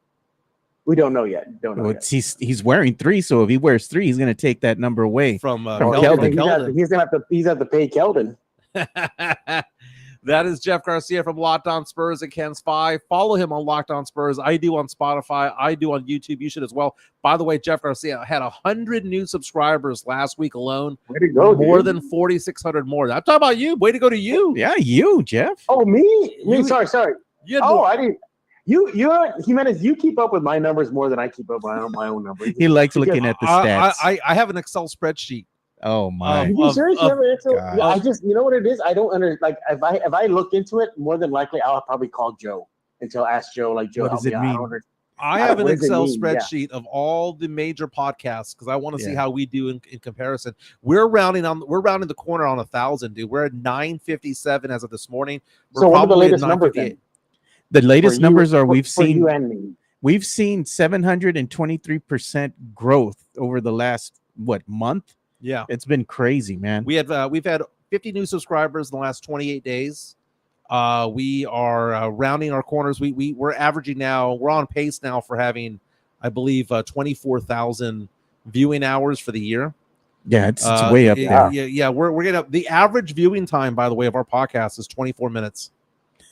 Speaker 6: We don't know yet. Don't know
Speaker 1: well,
Speaker 6: yet.
Speaker 1: he's wearing 3, so if he wears 3, he's going to take that number away.
Speaker 2: From
Speaker 1: Keldon.
Speaker 2: Keldon.
Speaker 6: He's gonna have to pay Keldon.
Speaker 2: That is Jeff Garcia from Locked On Spurs and Ken's 5. Follow him on Locked On Spurs. I do on Spotify. I do on YouTube. You should as well. By the way, Jeff Garcia had 100 new subscribers last week alone.
Speaker 6: Way to go,
Speaker 2: More
Speaker 6: dude.
Speaker 2: than 4,600 more. I'm talking about you. Way to go to you.
Speaker 1: Yeah, you, Jeff.
Speaker 6: Oh, me?
Speaker 2: You-
Speaker 6: Sorry.
Speaker 2: You had
Speaker 6: Oh, I didn't. You Jimenez, you keep up with my numbers more than I keep up with my own numbers.
Speaker 1: He likes looking at the stats.
Speaker 2: I have an Excel spreadsheet.
Speaker 1: Oh my!
Speaker 6: Are you serious?
Speaker 1: God.
Speaker 6: I just, you know what it is? I don't if I look into it, more than likely I'll probably call Joe ask Joe, like, Joe,
Speaker 1: What
Speaker 6: help
Speaker 1: does it
Speaker 6: me out.
Speaker 1: mean?
Speaker 6: I don't under-
Speaker 2: I have an
Speaker 6: what does it
Speaker 2: Excel
Speaker 6: mean? Yeah.
Speaker 2: spreadsheet of all the major podcasts because I want to see
Speaker 1: Yeah.
Speaker 2: how we do in comparison. We're rounding the corner on 1,000, dude. We're at 957 as of this morning. We're
Speaker 6: So what are the
Speaker 2: probably at
Speaker 6: latest numbers then?
Speaker 2: 958.
Speaker 1: The latest
Speaker 6: For you-
Speaker 1: numbers are
Speaker 6: for
Speaker 1: we've
Speaker 6: you and me.
Speaker 1: seen 723% growth over the last month.
Speaker 2: Yeah,
Speaker 1: It's been crazy, man.
Speaker 2: we've had 50 new subscribers in the last 28 days. We are rounding our corners. We're averaging now. We're on pace now for having, I believe, 24,000 viewing hours for the year.
Speaker 1: Yeah, it's way up there.
Speaker 2: Yeah. We're getting up. The average viewing time, by the way, of our podcast is 24 minutes.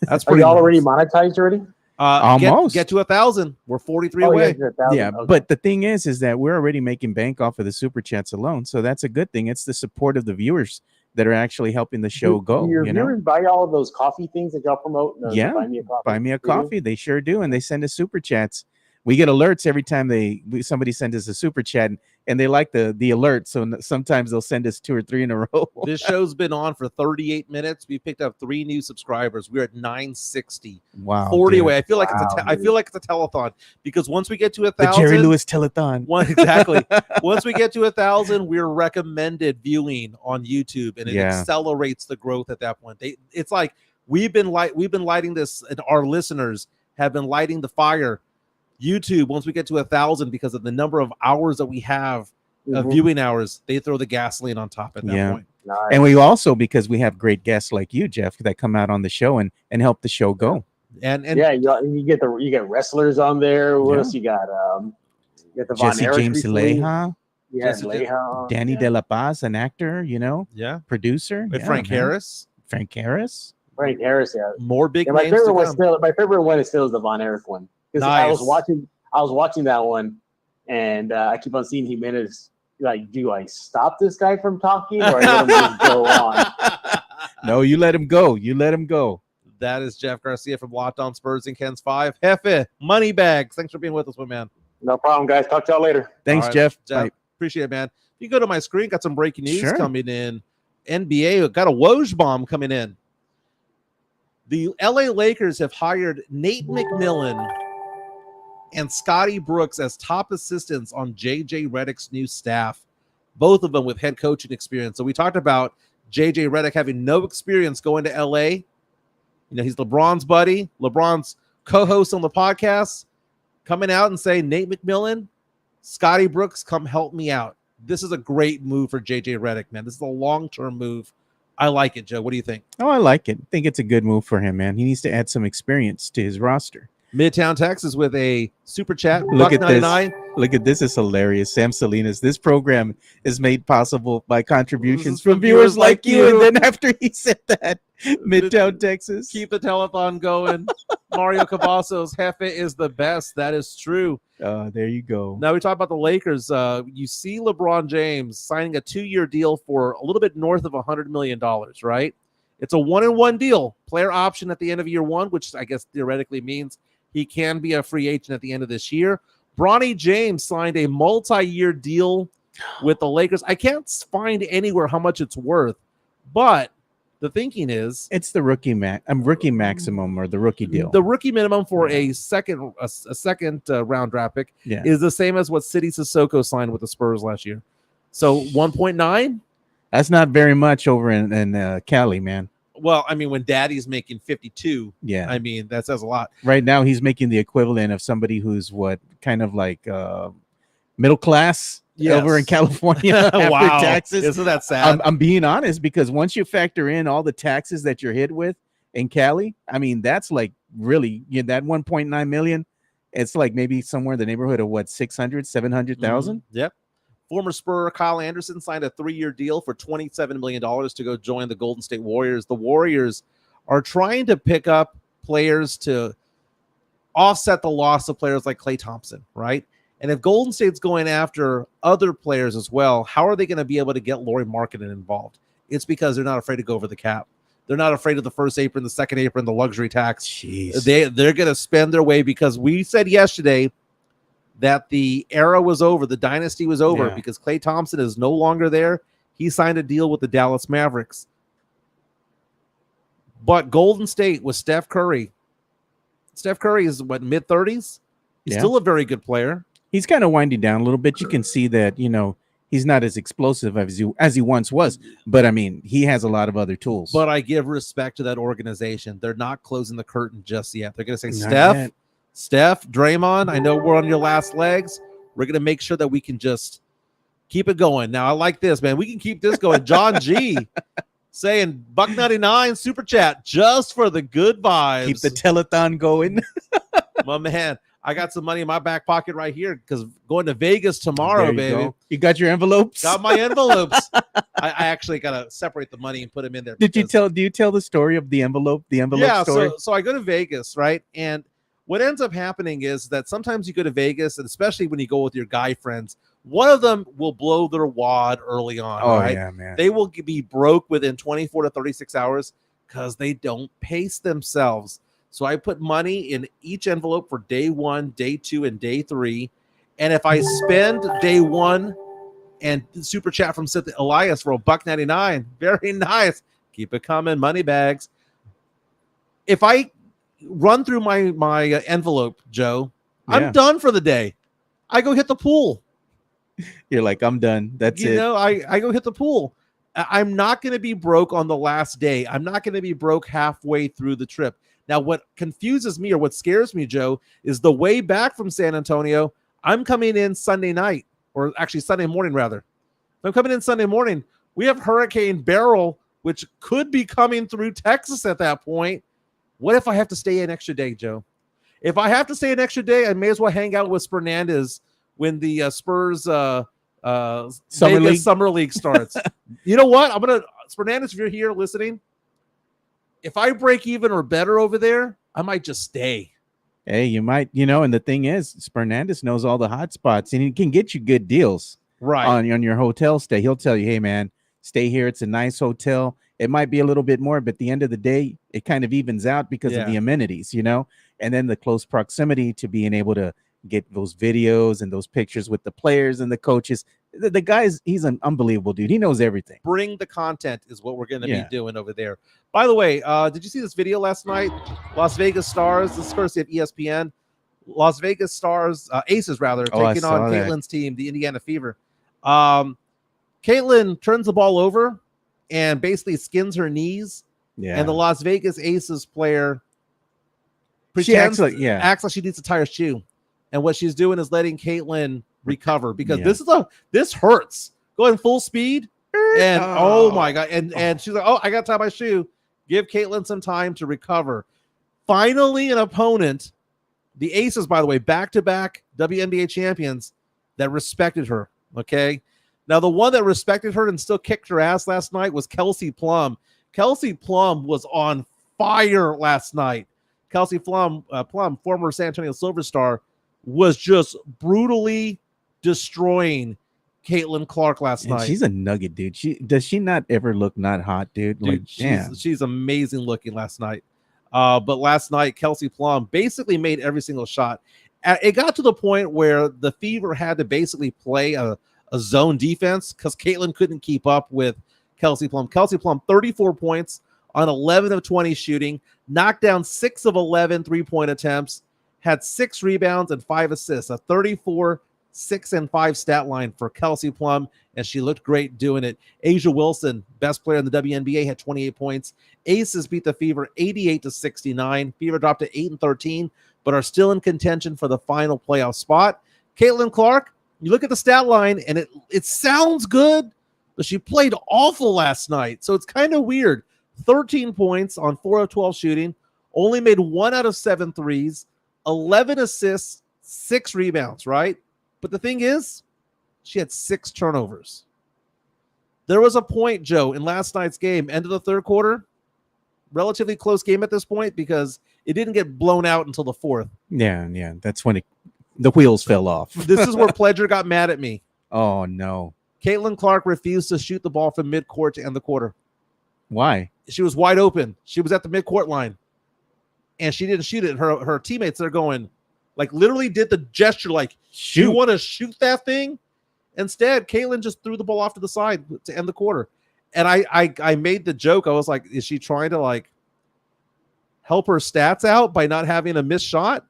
Speaker 2: That's
Speaker 6: Are
Speaker 2: pretty.
Speaker 6: y'all already
Speaker 2: nice.
Speaker 6: monetized already?
Speaker 1: Almost.
Speaker 2: Get to 1,000. We're 43
Speaker 6: Oh,
Speaker 2: away.
Speaker 6: you're at 1,000.
Speaker 1: Yeah,
Speaker 6: Okay.
Speaker 1: but the thing is that we're already making bank off of the super chats alone, so that's a good thing. It's the support of the viewers that are actually helping the show go.
Speaker 6: Do your viewers buy all of those coffee things that y'all promote? No,
Speaker 1: Yeah.
Speaker 6: Buy me a coffee.
Speaker 1: Buy me a
Speaker 6: They do?
Speaker 1: coffee. They sure do, and they send us super chats. We get alerts every time somebody sends us a super chat, and they like the alert. So sometimes they'll send us 2 or 3 in a row.
Speaker 2: This show's been on for 38 minutes. We picked up 3 new subscribers. We're at 960.
Speaker 1: Wow,
Speaker 2: 40
Speaker 1: dude.
Speaker 2: away. I feel like
Speaker 6: Wow,
Speaker 2: I feel like it's a telethon because once we get to
Speaker 1: The
Speaker 2: 1,000,
Speaker 1: Jerry Lewis telethon.
Speaker 2: exactly. Once we get to 1,000, we're recommended viewing on YouTube, and it
Speaker 1: Yeah.
Speaker 2: accelerates the growth at that point. It's like we've been lighting this, and our listeners have been lighting the fire. YouTube, once we get to 1,000, because of the number of hours that we have of
Speaker 6: Mhm.
Speaker 2: viewing hours, they throw the gasoline on top at that
Speaker 1: Yeah.
Speaker 2: point.
Speaker 6: Nice.
Speaker 1: And we also, because we have great guests like you, Jeff, that come out on the show and help the show go.
Speaker 2: And
Speaker 6: yeah, you get wrestlers on there. What
Speaker 1: Yeah.
Speaker 6: else you got? You got the Von
Speaker 1: Jesse
Speaker 6: Erich
Speaker 1: James
Speaker 6: recently.
Speaker 1: Leja,
Speaker 6: Yeah,
Speaker 2: Jesse
Speaker 6: Leja.
Speaker 1: Danny
Speaker 6: yeah.
Speaker 1: De La Paz, an actor,
Speaker 2: yeah,
Speaker 1: producer.
Speaker 2: with
Speaker 1: Yeah,
Speaker 2: Frank
Speaker 1: man.
Speaker 2: Harris,
Speaker 1: Frank Harris.
Speaker 6: Frank Harris. Yeah.
Speaker 2: more big
Speaker 6: Yeah, my
Speaker 2: names
Speaker 6: favorite
Speaker 2: to
Speaker 6: one
Speaker 2: come.
Speaker 6: my favorite one is still the Von Erich one because I was
Speaker 2: Nice.
Speaker 6: watching that one, and I keep on seeing Jimenez. Like, do I stop this guy from talking, or I let him just go on?
Speaker 1: No, you let him go. You let him go.
Speaker 2: That is Jeff Garcia from Locked On Spurs and Ken's 5. Hefe, money bags. Thanks for being with us, my man.
Speaker 6: No problem, guys. Talk to y'all later.
Speaker 1: Thanks,
Speaker 2: All right,
Speaker 1: Jeff.
Speaker 2: Jeff.
Speaker 1: Bye.
Speaker 2: Appreciate it, man. If you go to my screen, got some breaking news
Speaker 1: Sure.
Speaker 2: coming in. NBA got a Woj bomb coming in. The LA Lakers have hired Nate McMillan and Scotty Brooks as top assistants on JJ Redick's new staff, both of them with head coaching experience. So we talked about JJ Redick having no experience going to LA. He's LeBron's buddy, LeBron's co-host on the podcast, coming out and saying, Nate McMillan, Scotty Brooks, come help me out. This is a great move for JJ Redick, man. This is a long-term move I like it, Joe. What do you think?
Speaker 1: Oh, I like it. I think it's a good move for him, man. He needs to add some experience to his roster.
Speaker 2: Midtown Texas with a super chat.
Speaker 1: Look at this.
Speaker 2: $1.99.
Speaker 1: Look at this. It's hilarious. Sam Salinas. This program is made possible by contributions
Speaker 2: From
Speaker 1: from viewers like you.
Speaker 2: you.
Speaker 1: And then after he said that, Midtown Texas.
Speaker 2: Keep the telethon going. Mario Cavazos, Jefe is the best. That is true.
Speaker 1: There you go.
Speaker 2: Now we talk about the Lakers. You see LeBron James signing a 2-year deal for a little bit north of $100 million, right? It's a 1-and-1 deal. Player option at the end of year 1, which I guess theoretically means he can be a free agent at the end of this year. Bronny James signed a multi-year deal with the Lakers. I can't find anywhere how much it's worth, but the thinking is
Speaker 1: it's the rookie maximum or the rookie deal.
Speaker 2: The rookie minimum for a second round draft pick is the same as what City Sissoko signed with the Spurs last year. So 1.9.
Speaker 1: That's not very much over in Cali, man.
Speaker 2: Well, I mean, when Daddy's making 52,
Speaker 1: yeah,
Speaker 2: I mean that says a lot.
Speaker 1: Right now, he's making the equivalent of somebody who's kind of like middle class. Yes. Over in California after
Speaker 2: wow.
Speaker 1: taxes.
Speaker 2: Isn't that sad?
Speaker 1: I'm being honest, because once you factor in all the taxes that you're hit with in Cali, I mean, that's like really, that 1.9 million, it's like maybe somewhere in the neighborhood of what, 600, 700,000?
Speaker 2: Yep. Former Spur Kyle Anderson signed a 3-year deal for $27 million to go join the Golden State Warriors. The Warriors are trying to pick up players to offset the loss of players like Klay Thompson, right? And if Golden State's going after other players as well, how are they going to be able to get Lori Markkanen involved? It's because they're not afraid to go over the cap. They're not afraid of the first apron, the second apron, the luxury tax.
Speaker 1: Jeez.
Speaker 2: They're going to spend their way, because we said yesterday that the era was over, the dynasty was over, because Klay Thompson is no longer there. He signed a deal with the Dallas Mavericks. But Golden State with Steph Curry is what, mid-30s? He's still a very good player.
Speaker 1: He's kind of winding down a little bit. You can see that, he's not as explosive as he once was. But, I mean, he has a lot of other tools.
Speaker 2: But I give respect to that organization. They're not closing the curtain just yet. They're going to say, Steph, Draymond, I know we're on your last legs. We're going to make sure that we can just keep it going. Now, I like this, man. We can keep this going. John G. saying, $1.99 super chat just for the good vibes.
Speaker 1: Keep the telethon going.
Speaker 2: My man. I got some money in my back pocket right here because going to Vegas tomorrow, baby.
Speaker 1: You got your envelopes?
Speaker 2: Got my envelopes. I actually got to separate the money and put them in there.
Speaker 1: Do you tell the story of the envelope? The envelope story?
Speaker 2: So I go to Vegas, right? And what ends up happening is that sometimes you go to Vegas, and especially when you go with your guy friends, one of them will blow their wad early on.
Speaker 1: Oh,
Speaker 2: right?
Speaker 1: yeah, man.
Speaker 2: They will be broke within 24 to 36 hours because they don't pace themselves. So I put money in each envelope for day 1, day 2, and day 3. And if I spend day 1 and super chat from Sith Elias for $1.99, very nice. Keep it coming, money bags. If I run through my envelope, Joe, I'm done for the day. I go hit the pool.
Speaker 1: You're like, I'm done. That's it.
Speaker 2: I go hit the pool. I'm not going to be broke on the last day. I'm not going to be broke halfway through the trip. Now, what confuses me or what scares me, Joe, is the way back from San Antonio. I'm coming in Sunday night, or actually Sunday morning, rather. If I'm coming in Sunday morning, we have Hurricane Beryl, which could be coming through Texas at that point. What if I have to stay an extra day, Joe? If I have to stay an extra day, I may as well hang out with Fernandez when the Spurs Summer League starts. You know what? Fernandez, if you're here listening, if I break even or better over there, I might just stay.
Speaker 1: Hey, you might, and the thing is, Fernandez knows all the hot spots, and he can get you good deals on your hotel stay. He'll tell you, hey, man, stay here. It's a nice hotel. It might be a little bit more, but at the end of the day, it kind of evens out because of the amenities, and then the close proximity to being able to get those videos and those pictures with the players and the coaches. The guy's, he's an unbelievable dude. He knows everything.
Speaker 2: Bring the content is what we're going to be doing over there. By the way, did you see this video last night? Las Vegas Stars, this is courtesy of ESPN. Las Vegas Stars, Aces rather, taking on Caitlin's team, the Indiana Fever. Caitlin turns the ball over and basically skins her knees. Yeah. And the Las Vegas Aces player pretends, acts like she needs to tie her shoe. And what she's doing is letting Caitlin recover because this hurts. Going full speed, And oh my God. And she's like, oh, I got to tie my shoe. Give Caitlin some time to recover. Finally, an opponent, the Aces, by the way, back-to-back WNBA champions that respected her. Okay. Now, the one that respected her and still kicked her ass last night was Kelsey Plum. Kelsey Plum was on fire last night. Kelsey Plum, former San Antonio Silver Star, was just brutally destroying Caitlin Clark last night.
Speaker 1: She's a nugget, dude. Does she not ever look not hot, dude?
Speaker 2: Dude, she's amazing looking last night. But last night, Kelsey Plum basically made every single shot. It got to the point where the Fever had to basically play a zone defense because Caitlin couldn't keep up with Kelsey Plum. Kelsey Plum, 34 points on 11 of 20 shooting, knocked down 6 of 11 3-point attempts, had 6 rebounds and 5 assists, a 34, 6 and 5 stat line for Kelsey Plum, and she looked great doing it. Asia Wilson, best player in the WNBA, had 28 points. Aces beat the Fever 88-69. Fever dropped to 8-13, but are still in contention for the final playoff spot. Caitlin Clark, you look at the stat line, and it sounds good, but she played awful last night, so it's kind of weird. 13 points on 4 of 12 shooting, only made 1 out of 7 threes, 11 assists, 6 rebounds, right? But the thing is, she had 6 turnovers. There was a point, Joe, in last night's game, end of the third quarter, relatively close game at this point because it didn't get blown out until the fourth.
Speaker 1: Yeah. That's when the wheels fell off.
Speaker 2: This is where Pledger got mad at me.
Speaker 1: Oh, no.
Speaker 2: Caitlin Clark refused to shoot the ball from midcourt to end the quarter.
Speaker 1: Why?
Speaker 2: She was wide open. She was at the midcourt line, and she didn't shoot it. Her teammates are going, like, literally did the gesture, like,
Speaker 1: shoot.
Speaker 2: You want to shoot that thing? Instead, Caitlin just threw the ball off to the side to end the quarter. And I made the joke. I was like, is she trying to, like, help her stats out by not having a missed shot?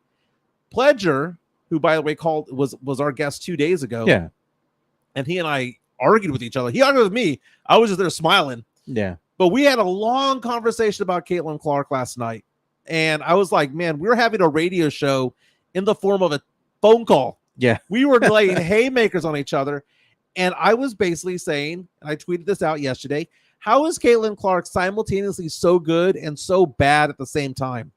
Speaker 2: Pledger, who, by the way, was our guest 2 days ago.
Speaker 1: Yeah.
Speaker 2: And he and I argued with each other. He argued with me. I was just there smiling.
Speaker 1: Yeah.
Speaker 2: But we had a long conversation about Caitlin Clark last night. And I was like, man, we're having a radio show in the form of a phone call.
Speaker 1: Yeah.
Speaker 2: We were laying haymakers on each other. And I was basically saying, and I tweeted this out yesterday, how is Caitlin Clark simultaneously so good and so bad at the same time?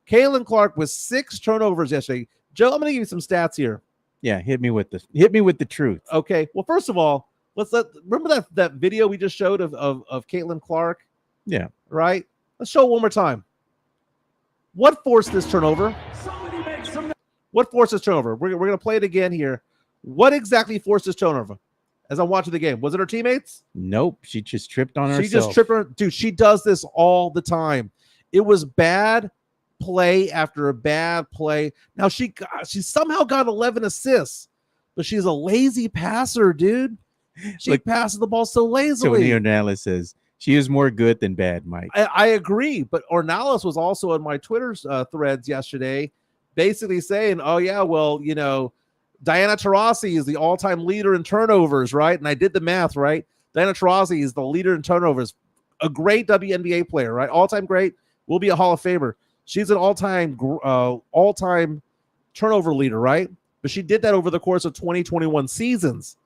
Speaker 2: Caitlin Clark was 6 turnovers yesterday. Joe, I'm going to give you some stats here.
Speaker 1: Yeah, hit me with the truth.
Speaker 2: Okay. Well, first of all, remember that video we just showed of Caitlin Clark?
Speaker 1: Yeah.
Speaker 2: Right? Let's show it one more time. What forced this turnover? What forced this turnover? We're going to play it again here. What exactly forced this turnover? As I'm watching the game, was it her teammates?
Speaker 1: Nope. She just tripped on herself.
Speaker 2: She just tripped her. Dude, she does this all the time. It was bad play after a bad play. Now she somehow got 11 assists, but she's a lazy passer, dude. She passes the ball so lazily.
Speaker 1: So Ornelas says she is more good than bad, Mike.
Speaker 2: I agree, but Ornelas was also on my Twitter threads yesterday, basically saying, "Oh yeah, well, you know, Diana Taurasi is the all-time leader in turnovers, right?" And I did the math, right? Diana Taurasi is the leader in turnovers, a great WNBA player, right? All-time great, will be a Hall of Famer. She's an all-time turnover leader, right? But she did that over the course of 2021 seasons.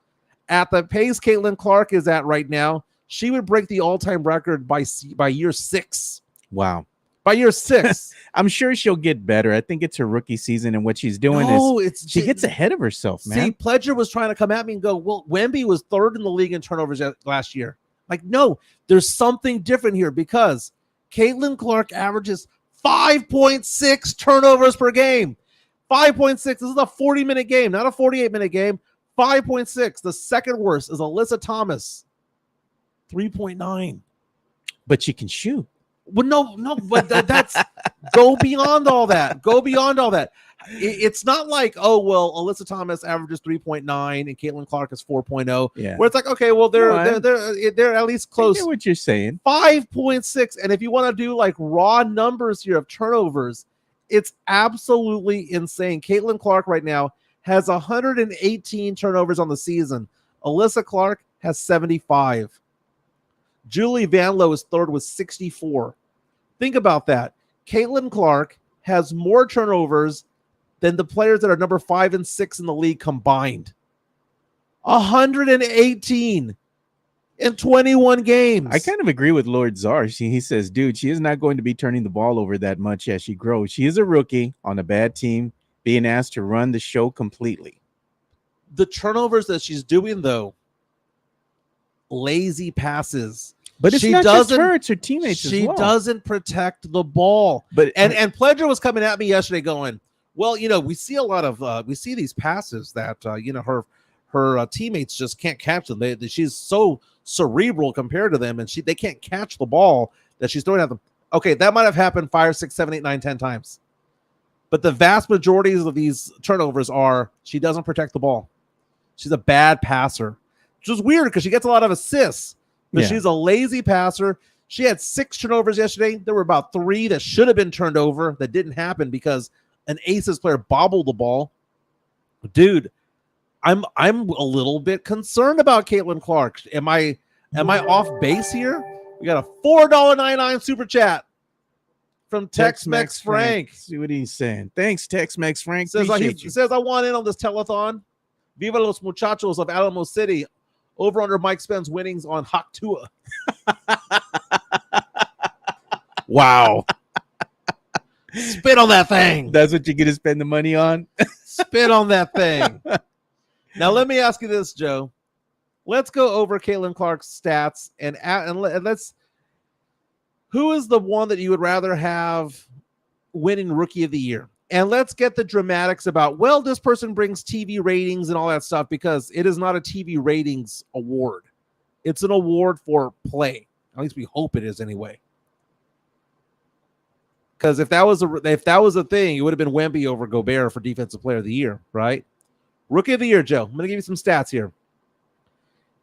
Speaker 2: At the pace Caitlin Clark is at right now, she would break the all-time record by year 6.
Speaker 1: Wow.
Speaker 2: By year 6.
Speaker 1: I'm sure she'll get better. I think it's her rookie season, and what she's doing she gets ahead of herself, man.
Speaker 2: See, Pledger was trying to come at me and go, well, Wemby was 3rd in the league in turnovers last year. Like, no, there's something different here because Caitlin Clark averages 5.6 turnovers per game. 5.6. This is a 40-minute game, not a 48-minute game. 5.6. The second worst is Alyssa Thomas. 3.9.
Speaker 1: But she can shoot.
Speaker 2: Well, no, but that's go beyond all that. Go beyond all that. It's not like, oh, well, Alyssa Thomas averages 3.9 and Caitlin Clark is 4.0.
Speaker 1: Yeah.
Speaker 2: Where it's like, okay, well, they're at least close.
Speaker 1: I get what you're saying.
Speaker 2: 5.6. And if you want to do like raw numbers here of turnovers, it's absolutely insane. Caitlin Clark right now has 118 turnovers on the season. Alyssa Clark has 75. Julie Vanlo is 3rd with 64. Think about that. Caitlin Clark has more turnovers than the players that are number 5 and 6 in the league combined. 118. in 21 games.
Speaker 1: I kind of agree with Lord Czar. He says, dude, she is not going to be turning the ball over that much as she grows. She is a rookie on a bad team being asked to run the show completely.
Speaker 2: The turnovers that she's doing, though, lazy passes.
Speaker 1: But it's
Speaker 2: she
Speaker 1: not just
Speaker 2: doesn't,
Speaker 1: her, it's her teammates as
Speaker 2: She
Speaker 1: well.
Speaker 2: doesn't protect the ball.
Speaker 1: But
Speaker 2: And Pledger was coming at me yesterday going, well, we see a lot of we see these passes that her teammates just can't catch them. She's so cerebral compared to them, and they can't catch the ball that she's throwing at them. Okay, that might have happened 5, 6, 7, 8, 9, 10 times. But the vast majorities of these turnovers are she doesn't protect the ball. She's a bad passer, which is weird because she gets a lot of assists, but she's a lazy passer. She had 6 turnovers yesterday. There were about 3 that should have been turned over that didn't happen because an Aces player bobbled the ball. Dude, I'm a little bit concerned about Caitlin Clark. Am I off base here? We got a $4.99 super chat from Tex-Mex Frank.
Speaker 1: See what he's saying. Thanks, Tex-Mex Frank.
Speaker 2: Says
Speaker 1: Appreciate you.
Speaker 2: I want in on this telethon. Viva los muchachos of Alamo City. Over under Mike Spence winnings on Hawk Tua. Wow. Spit on that thing.
Speaker 1: That's what you're going to spend the money on?
Speaker 2: Spit on that thing. Now, let me ask you this, Joe. Let's go over Caitlin Clark's stats and let's. Who is the one that you would rather have winning Rookie of the Year? And let's get the dramatics about, well, this person brings TV ratings and all that stuff, because it is not a TV ratings award. It's an award for play. At least we hope it is anyway. Because if that was a thing, it would have been Wemby over Gobert for Defensive Player of the Year, right? Rookie of the Year, Joe. I'm going to give you some stats here.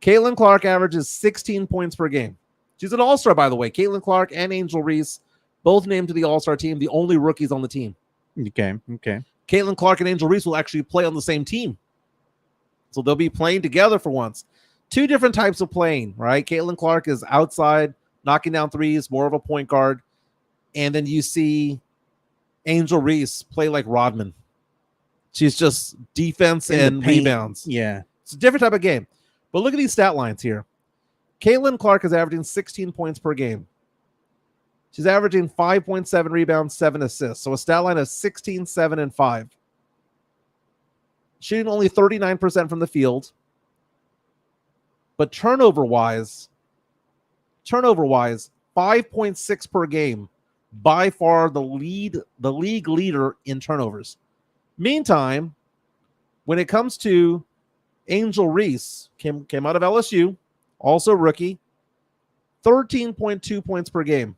Speaker 2: Caitlin Clark averages 16 points per game. She's an all-star, by the way. Caitlin Clark and Angel Reese, both named to the all-star team, the only rookies on the team.
Speaker 1: Okay.
Speaker 2: Caitlin Clark and Angel Reese will actually play on the same team. So they'll be playing together for once. 2 different types of playing, right? Caitlin Clark is outside, knocking down threes, more of a point guard. And then you see Angel Reese play like Rodman. She's just defense and rebounds.
Speaker 1: Yeah.
Speaker 2: It's a different type of game. But look at these stat lines here. Caitlin Clark is averaging 16 points per game. She's averaging 5.7 rebounds, 7 assists. So a stat line of 16, 7, and 5. Shooting only 39% from the field. But turnover-wise, 5.6 per game. By far the league leader in turnovers. Meantime, when it comes to Angel Reese, came out of LSU, also rookie, 13.2 points per game.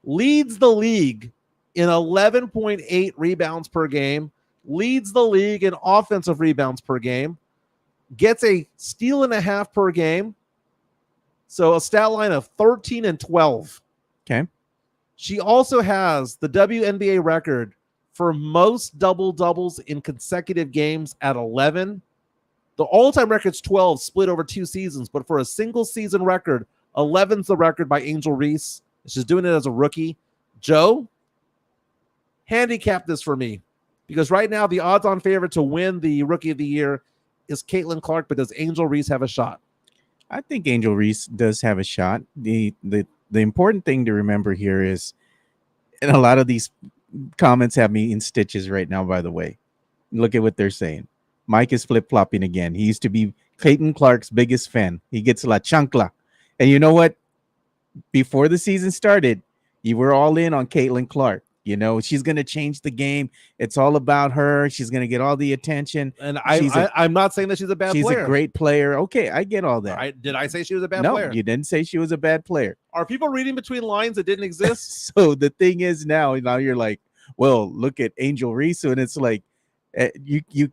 Speaker 2: Leads the league in 11.8 rebounds per game. Leads the league in offensive rebounds per game. Gets a steal and a half per game. So a stat line of 13 and 12.
Speaker 1: Okay.
Speaker 2: She also has the WNBA record for most double-doubles in consecutive games at 11. The all-time record's 12, split over 2 seasons, but for a single season record, 11's the record by Angel Reese. She's doing it as a rookie. Joe, handicap this for me, because right now the odds-on favorite to win the Rookie of the Year is Caitlin Clark, but does Angel Reese have a shot?
Speaker 1: I think Angel Reese does have a shot. The important thing to remember here is, and a lot of these comments have me in stitches right now, by the way. Look at what they're saying. Mike is flip-flopping again. He used to be Caitlin Clark's biggest fan. He gets la chancla. And you know what? Before the season started, you were all in on Caitlin Clark. You know, she's going to change the game. It's all about her. She's going to get all the attention.
Speaker 2: And I'm not saying that she's a bad player.
Speaker 1: She's a great player. Okay, I get all that.
Speaker 2: Did I say she was a bad player?
Speaker 1: No, you didn't say she was a bad player.
Speaker 2: Are people reading between lines that didn't exist?
Speaker 1: So the thing is now you're like, well, look at Angel Reese, and it's like you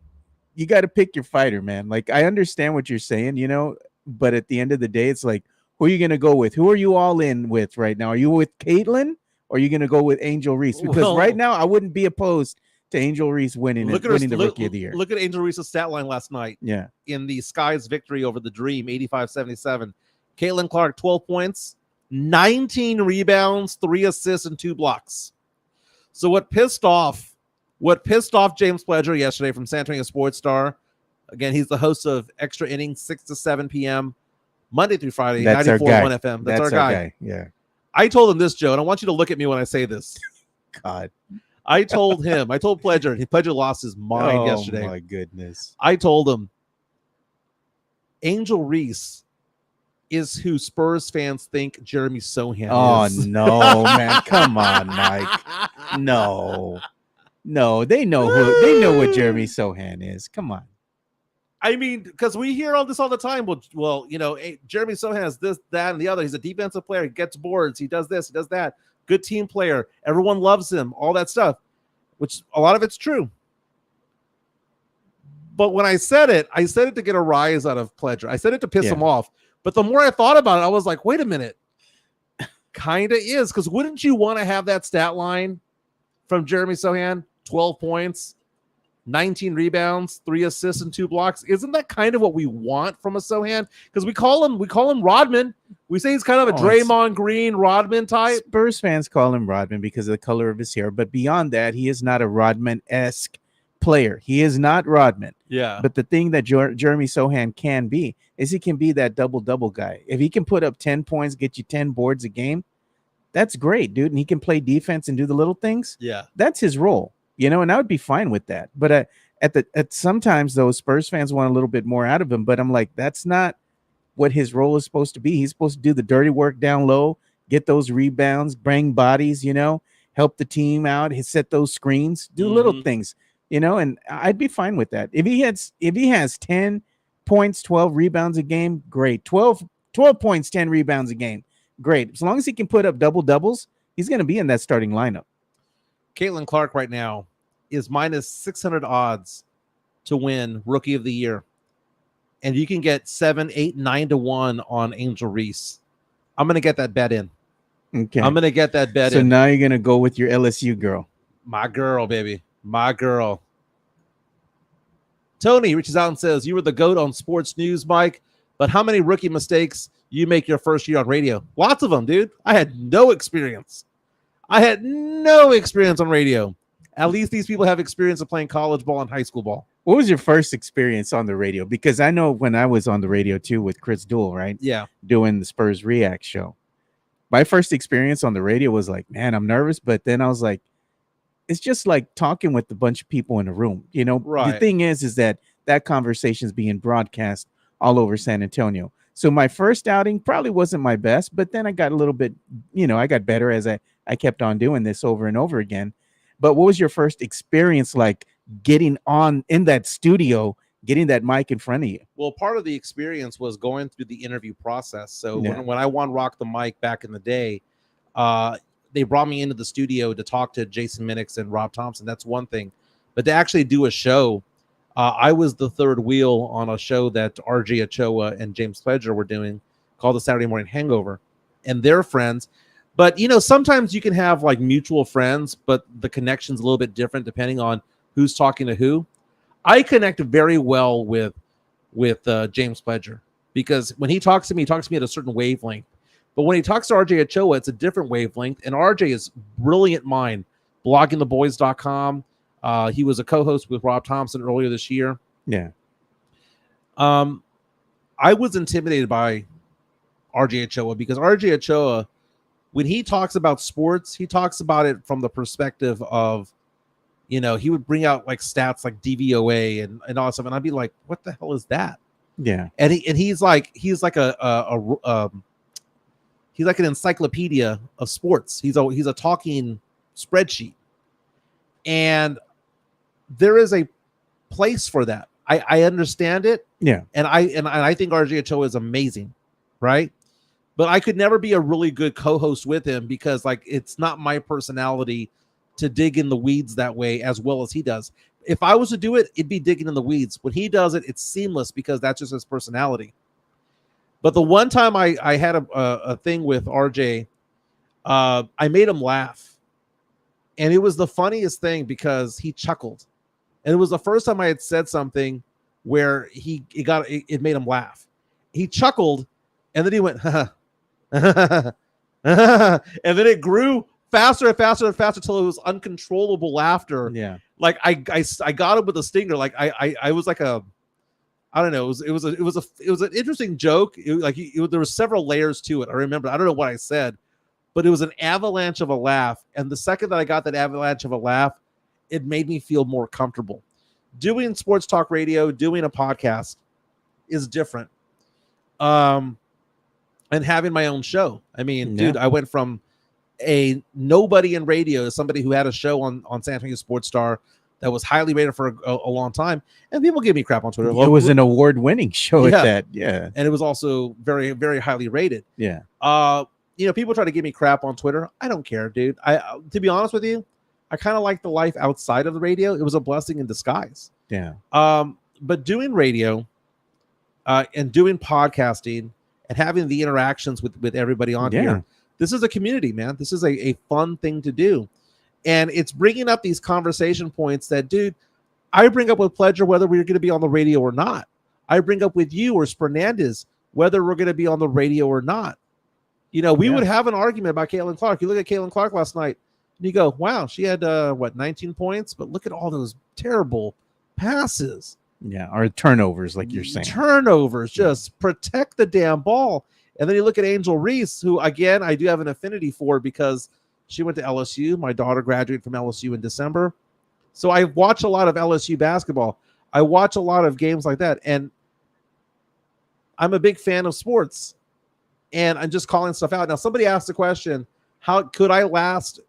Speaker 1: got to pick your fighter, man. Like, I understand what you're saying, but at the end of the day, it's like, who are you going to go with? Who are you all in with right now? Are you with Caitlin? Or are you going to go with Angel Reese? Because right now, I wouldn't be opposed to Angel Reese winning the Rookie of the Year.
Speaker 2: Look at Angel Reese's stat line last night.
Speaker 1: Yeah.
Speaker 2: In the Sky's victory over the Dream, 85-77. Caitlin Clark, 12 points, 19 rebounds, 3 assists, and 2 blocks. So what pissed off James Pledger yesterday from San Antonio Sports Star, again, he's the host of Extra Innings, 6 to 7 p.m. Monday through Friday,
Speaker 1: That's our
Speaker 2: 94.1
Speaker 1: guy.
Speaker 2: FM. That's our guy.
Speaker 1: Yeah.
Speaker 2: I told him this, Joe, and I want you to look at me when I say this.
Speaker 1: God.
Speaker 2: I told Pledger, Pledger lost his mind yesterday.
Speaker 1: Oh my goodness.
Speaker 2: I told him Angel Reese is who Spurs fans think Jeremy Sochan is.
Speaker 1: Oh no, man. Come on, Mike. No. They know what Jeremy Sochan is. Come on.
Speaker 2: I mean, because we hear all this all the time. Well, Jeremy Sochan has this, that, and the other. He's a defensive player. He gets boards. He does this. He does that. Good team player. Everyone loves him. All that stuff, which a lot of it's true. But when I said it to get a rise out of Pledger. I said it to piss him off. But the more I thought about it, I was like, wait a minute. Kind of is. Because wouldn't you want to have that stat line from Jeremy Sochan? 12 points, 19 rebounds, 3 assists, and 2 blocks. Isn't that kind of what we want from a Sochan? Because we call him Rodman. We say he's kind of a Draymond Green Rodman type.
Speaker 1: Spurs fans call him Rodman because of the color of his hair. But beyond that, he is not a Rodman-esque player. He is not Rodman.
Speaker 2: Yeah.
Speaker 1: But the thing that Jeremy Sochan can be is he can be that double-double guy. If he can put up 10 points, get you 10 boards a game, that's great, dude. And he can play defense and do the little things.
Speaker 2: Yeah.
Speaker 1: That's his role. And I would be fine with that. But at sometimes those Spurs fans want a little bit more out of him. But I'm like, that's not what his role is supposed to be. He's supposed to do the dirty work down low, get those rebounds, bring bodies, help the team out, set those screens, do little things, and I'd be fine with that. If he has 10 points, 12 rebounds a game, great. 12 points, 10 rebounds a game, great. As long as he can put up double doubles, he's going to be in that starting lineup.
Speaker 2: Caitlin Clark right now is minus 600 odds to win Rookie of the Year. And you can get 7, 8, 9 to 1 on Angel Reese. I'm going to get that bet in.
Speaker 1: Okay.
Speaker 2: I'm going to get that bet
Speaker 1: in. So
Speaker 2: now
Speaker 1: you're going to go with your LSU girl.
Speaker 2: My girl, baby. My girl. Tony reaches out and says, you were the GOAT on sports news, Mike, but how many rookie mistakes you make your first year on radio? Lots of them, dude. I had no experience. on radio. At least these people have experience of playing college ball and high school ball.
Speaker 1: What was your first experience on the radio? Because I know when I was on the radio too with Chris Duell, right?
Speaker 2: Yeah.
Speaker 1: Doing the Spurs React show. My first experience on the radio was like, man, I'm nervous. But then I was like, it's just like talking with a bunch of people in a room.
Speaker 2: Right.
Speaker 1: The thing is that conversation is being broadcast all over San Antonio. So my first outing probably wasn't my best, but then I got a little bit, I got better as I kept on doing this over and over again. But what was your first experience like getting on in that studio, getting that mic in front of you?
Speaker 2: Well, part of the experience was going through the interview process. So when I won Rock the Mic back in the day, they brought me into the studio to talk to Jason Minix and Rob Thompson. That's one thing. But to actually do a show, I was the third wheel on a show that RJ Ochoa and James Pledger were doing called the Saturday Morning Hangover. And they're friends. But, sometimes you can have like mutual friends, but the connection's a little bit different depending on who's talking to who. I connect very well with James Pledger because when he talks to me at a certain wavelength. But when he talks to RJ Ochoa, it's a different wavelength. And RJ is brilliant mind, bloggingtheboys.com. He was a co-host with Rob Thompson earlier this year.
Speaker 1: Yeah.
Speaker 2: I was intimidated by RJ Ochoa because RJ Ochoa, when he talks about sports, he talks about it from the perspective of, he would bring out like stats like DVOA and all that stuff. And I'd be like, what the hell is that?
Speaker 1: Yeah.
Speaker 2: And he's like an encyclopedia of sports. He's a talking spreadsheet. And there is a place for that. I understand it.
Speaker 1: Yeah.
Speaker 2: And I think RJ Ochoa is amazing. Right. But I could never be a really good co-host with him because like, it's not my personality to dig in the weeds that way as well as he does. If I was to do it, it'd be digging in the weeds. When he does it, it's seamless because that's just his personality. But the one time I had a thing with RJ, I made him laugh. And it was the funniest thing because he chuckled. And it was the first time I had said something where it made him laugh. He chuckled and then he went, and then it grew faster and faster and faster till it was uncontrollable laughter.
Speaker 1: Yeah.
Speaker 2: Like I got him with a stinger. Like I was like I don't know. It was an interesting joke. There were several layers to it. I remember. I don't know what I said, but it was an avalanche of a laugh. And the second that I got that avalanche of a laugh, it made me feel more comfortable. Doing sports talk radio, doing a podcast is different. And having my own show. I mean, dude, I went from a nobody in radio to somebody who had a show on San Antonio Sports Star that was highly rated for a long time, and people give me crap on Twitter.
Speaker 1: It was an award-winning show at that,
Speaker 2: and it was also very, very highly rated.
Speaker 1: Yeah.
Speaker 2: People try to give me crap on Twitter. I don't care, dude. To be honest with you, I kind of like the life outside of the radio. It was a blessing in disguise.
Speaker 1: Yeah.
Speaker 2: But doing radio, and doing podcasting, and having the interactions with everybody on here, this is a community, man. This is a fun thing to do. And it's bringing up these conversation points that, dude, I bring up with Pledger whether we're going to be on the radio or not. I bring up with you or Spernandez whether we're going to be on the radio or not. We would have an argument about Caitlin Clark. You look at Caitlin Clark last night, and you go, wow, she had, 19 points? But look at all those terrible passes.
Speaker 1: Yeah, or turnovers, like you're saying.
Speaker 2: Turnovers, just protect the damn ball. And then you look at Angel Reese, who, again, I do have an affinity for because she went to LSU. My daughter graduated from LSU in December. So I watch a lot of LSU basketball. I watch a lot of games like that. And I'm a big fan of sports. And I'm just calling stuff out. Now, somebody asked the question, how could I last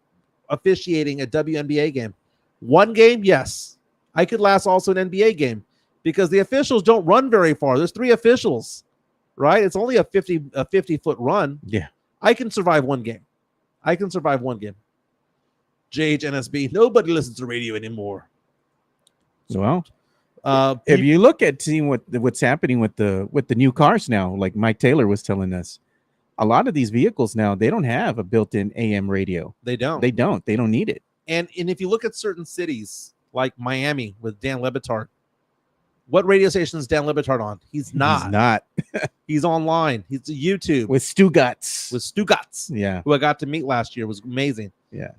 Speaker 2: officiating a WNBA game? One game? Yes. I could last also an NBA game because the officials don't run very far. There's 3 officials, right? It's only a 50-foot run.
Speaker 1: Yeah.
Speaker 2: I can survive one game. JHNSB, nobody listens to radio anymore.
Speaker 1: Well, if you look at seeing what's happening with the new cars now, like Mike Taylor was telling us, a lot of these vehicles now, they don't have a built-in AM radio.
Speaker 2: They don't
Speaker 1: need it.
Speaker 2: And if you look at certain cities like Miami with Dan Le Batard, what radio station is Dan Le Batard on? He's not. He's online. He's a YouTube
Speaker 1: with Stugotz.
Speaker 2: Yeah, who I got to meet last year. It was amazing.
Speaker 1: Yeah.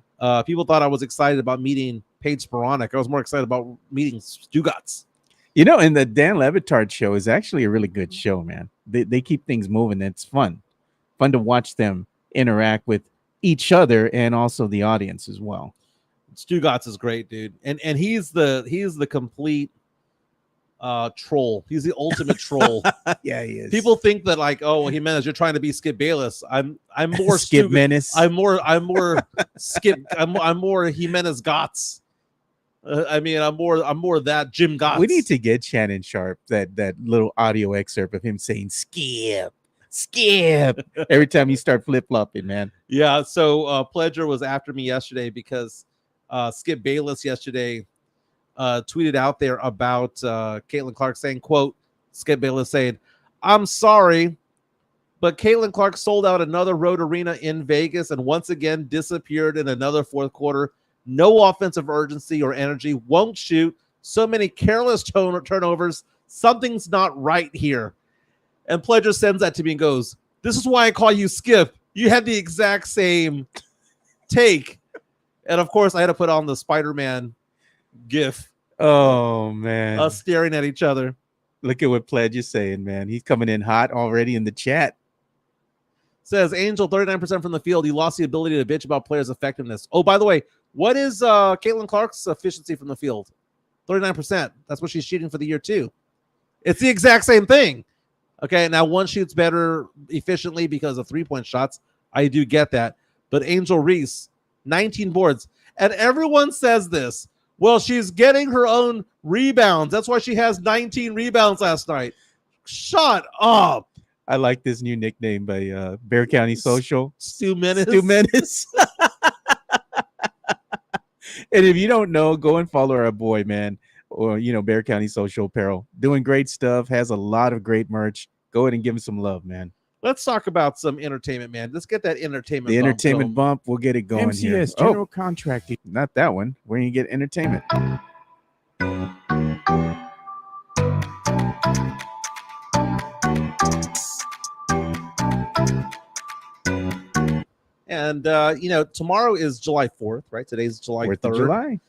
Speaker 2: People thought I was excited about meeting Paige Sporonic. I was more excited about meeting Stugotz.
Speaker 1: And the Dan Le Batard show is actually a really good show, man. They keep things moving. It's fun to watch them interact with each other and also the audience as well.
Speaker 2: Stugotz is great, dude, and he's the complete troll. He's the ultimate troll.
Speaker 1: Yeah, he is.
Speaker 2: People think that like, oh, Jimenez, you're trying to be Skip Bayless. I'm more
Speaker 1: Skip Menace.
Speaker 2: I'm more Skip. I'm more Jimenez Gotts. I'm more that Jim Gotts.
Speaker 1: We need to get Shannon Sharp that little audio excerpt of him saying Skip every time you start flip-flopping, man.
Speaker 2: Yeah. So Pledger was after me yesterday because Skip Bayless yesterday tweeted out there about Caitlin Clark saying, quote, Skip Bayless saying, "I'm sorry, but Caitlin Clark sold out another road arena in Vegas and once again disappeared in another fourth quarter. No offensive urgency or energy, won't shoot, so many careless turnovers. Something's not right here." And Pledger sends that to me and goes, "This is why I call you Skip. You had the exact same take." And of course, I had to put on the Spider-Man GIF.
Speaker 1: Oh, man.
Speaker 2: Us staring at each other.
Speaker 1: Look at what Pledge is saying, man. He's coming in hot already in the chat.
Speaker 2: Says, Angel, 39% from the field. You lost the ability to bitch about players' effectiveness. Oh, by the way, what is Caitlin Clark's efficiency from the field? 39%. That's what she's shooting for the year, too. It's the exact same thing. Okay, now one shoots better efficiently because of three-point shots. I do get that. But Angel Reese, 19 boards. And everyone says this. Well, she's getting her own rebounds. That's why she has 19 rebounds last night. Shut up.
Speaker 1: I like this new nickname by Bear County Social.
Speaker 2: Stu Menace.
Speaker 1: And if you don't know, go and follow our boy, man. Or, Bear County Social Apparel. Doing great stuff. Has a lot of great merch. Go ahead and give him some love, man.
Speaker 2: Let's talk about some entertainment, man. Let's get that entertainment
Speaker 1: The
Speaker 2: bump
Speaker 1: entertainment
Speaker 2: going.
Speaker 1: bump. We'll get it going here.
Speaker 7: MCS, General Contracting.
Speaker 1: Not that one. Where you get entertainment.
Speaker 2: And, tomorrow is July 4th, right? Today's July
Speaker 1: 4th
Speaker 2: 3rd.
Speaker 1: of July.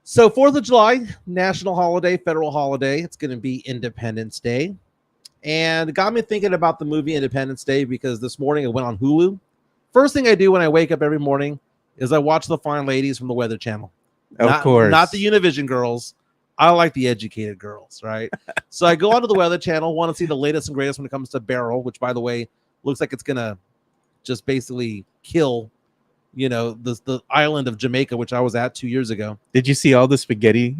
Speaker 2: So 4th of July, national holiday, federal holiday. It's going to be Independence Day. And it got me thinking about the movie Independence Day because this morning it went on Hulu. First thing I do when I wake up every morning is I watch the fine ladies from the Weather Channel.
Speaker 1: Of course.
Speaker 2: Not the Univision girls. I like the educated girls, right? So I go onto the Weather Channel, want to see the latest and greatest when it comes to Beryl, which, by the way, looks like it's going to just basically kill, the island of Jamaica, which I was at 2 years ago.
Speaker 1: Did you see all the spaghetti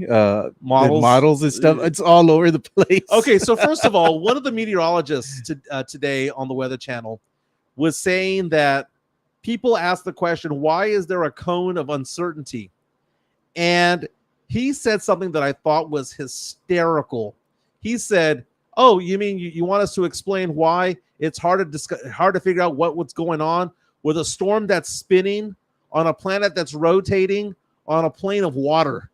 Speaker 2: Models?
Speaker 1: models and stuff? It's all over the place.
Speaker 2: Okay, so first of all, one of the meteorologists today on the Weather Channel was saying that people ask the question, why is there a cone of uncertainty? And he said something that I thought was hysterical. He said, oh, you mean you want us to explain why it's hard to figure out what's going on with a storm that's spinning on a planet that's rotating on a plane of water?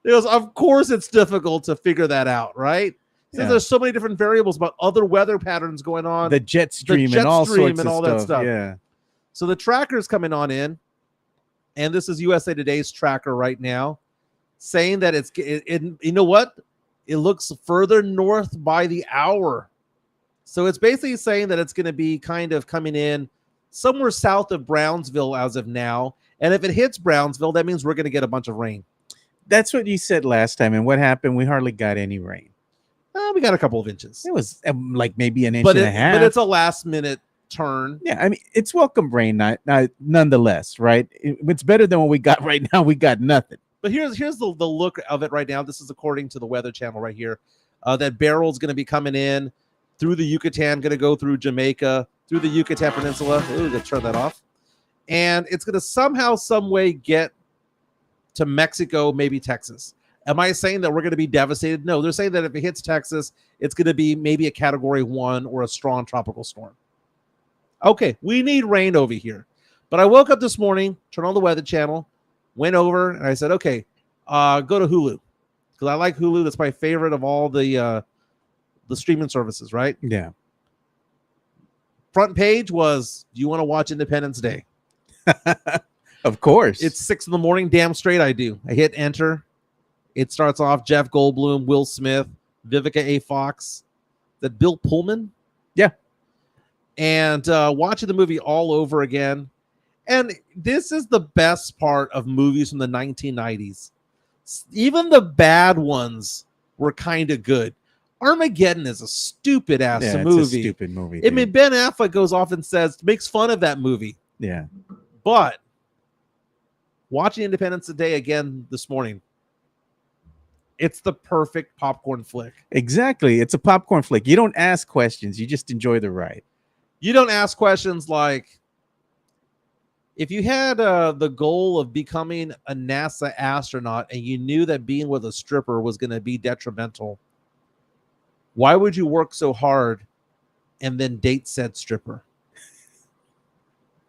Speaker 2: He goes, of course it's difficult to figure that out, right? Since there's so many different variables about other weather patterns going on.
Speaker 1: The jet stream and all sorts of
Speaker 2: that
Speaker 1: stuff.
Speaker 2: stuff.
Speaker 1: Yeah.
Speaker 2: So the tracker's coming on in, and this is USA Today's tracker right now, saying that you know what? It looks further north by the hour. So it's basically saying that it's going to be kind of coming in somewhere south of Brownsville as of now. And if it hits Brownsville, that means we're going to get a bunch of rain.
Speaker 1: That's what you said last time. And what happened? We hardly got any rain.
Speaker 2: We got a couple of inches.
Speaker 1: It was like maybe an inch and a half.
Speaker 2: But it's a last minute turn.
Speaker 1: Yeah, I mean, it's welcome rain, nonetheless, right? It's better than what we got right now. We got nothing.
Speaker 2: But here's the look of it right now. This is according to the Weather Channel right here. That Beryl's going to be coming in through the Yucatan, going to go through Jamaica, through the Yucatan Peninsula. Ooh, let's turn that off. And it's going to somehow, some way get to Mexico, maybe Texas. Am I saying that we're going to be devastated? No, they're saying that if it hits Texas, it's going to be maybe a Category 1 or a strong tropical storm. Okay, we need rain over here. But I woke up this morning, turned on the Weather Channel, went over, and I said, okay, go to Hulu. Because I like Hulu. That's my favorite of all the streaming services, right?
Speaker 1: Yeah.
Speaker 2: Front page was, do you want to watch Independence Day?
Speaker 1: Of course.
Speaker 2: It's 6 a.m. Damn straight I do. I hit enter. It starts off Jeff Goldblum, Will Smith, Vivica A. Fox. That Bill Pullman?
Speaker 1: Yeah.
Speaker 2: And watching the movie all over again. And this is the best part of movies from the 1990s. Even the bad ones were kind of good. Armageddon is a stupid ass movie.
Speaker 1: It's a stupid movie.
Speaker 2: I mean, Ben Affleck goes off and makes fun of that movie.
Speaker 1: Yeah.
Speaker 2: But watching Independence Day again this morning, it's the perfect popcorn flick.
Speaker 1: Exactly. It's a popcorn flick. You don't ask questions. You just enjoy the ride.
Speaker 2: You don't ask questions like, if you had the goal of becoming a NASA astronaut and you knew that being with a stripper was going to be detrimental, why would you work so hard and then date said stripper?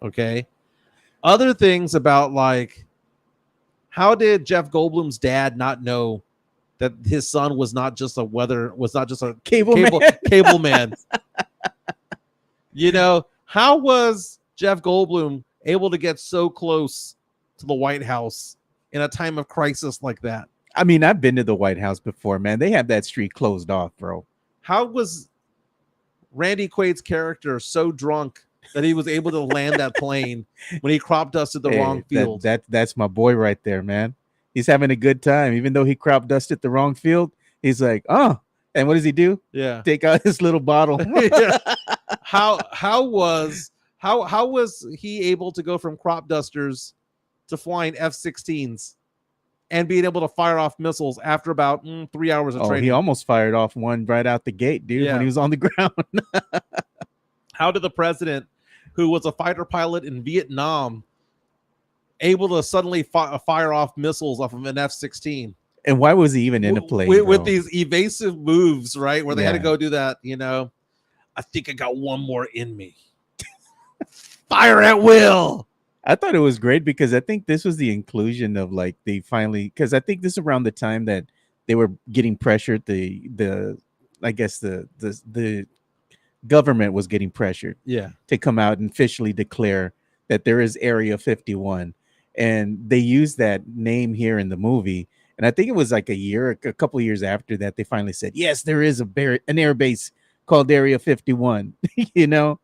Speaker 2: Okay. Other things about, like, how did Jeff Goldblum's dad not know that his son was not just a cable man? How was Jeff Goldblum able to get so close to the White House in a time of crisis like that?
Speaker 1: I mean, I've been to the White House before, man. They have that street closed off, bro.
Speaker 2: How was Randy Quaid's character so drunk that he was able to land that plane when he crop dusted the wrong field?
Speaker 1: That's my boy right there, man. He's having a good time. Even though he crop dusted the wrong field, he's like, oh. And what does he do?
Speaker 2: Yeah.
Speaker 1: Take out his little bottle.
Speaker 2: Yeah. How was he able to go from crop dusters to flying F-16s and being able to fire off missiles after about 3 hours of training?
Speaker 1: He almost fired off one right out the gate, dude, when he was on the ground.
Speaker 2: How did the president, who was a fighter pilot in Vietnam, able to suddenly fire off missiles off of an F-16?
Speaker 1: And why was he even in the plane?
Speaker 2: With these evasive moves, right? Where they had to go do that, I think I got one more in me. Fire at will.
Speaker 1: I thought it was great because I think this was the inclusion of, like, because I think this is around the time that they were getting pressured. The government was getting pressured to come out and officially declare that there is Area 51. And they use that name here in the movie. And I think it was like a couple of years after that, they finally said, yes, there is an air base called Area 51, you know,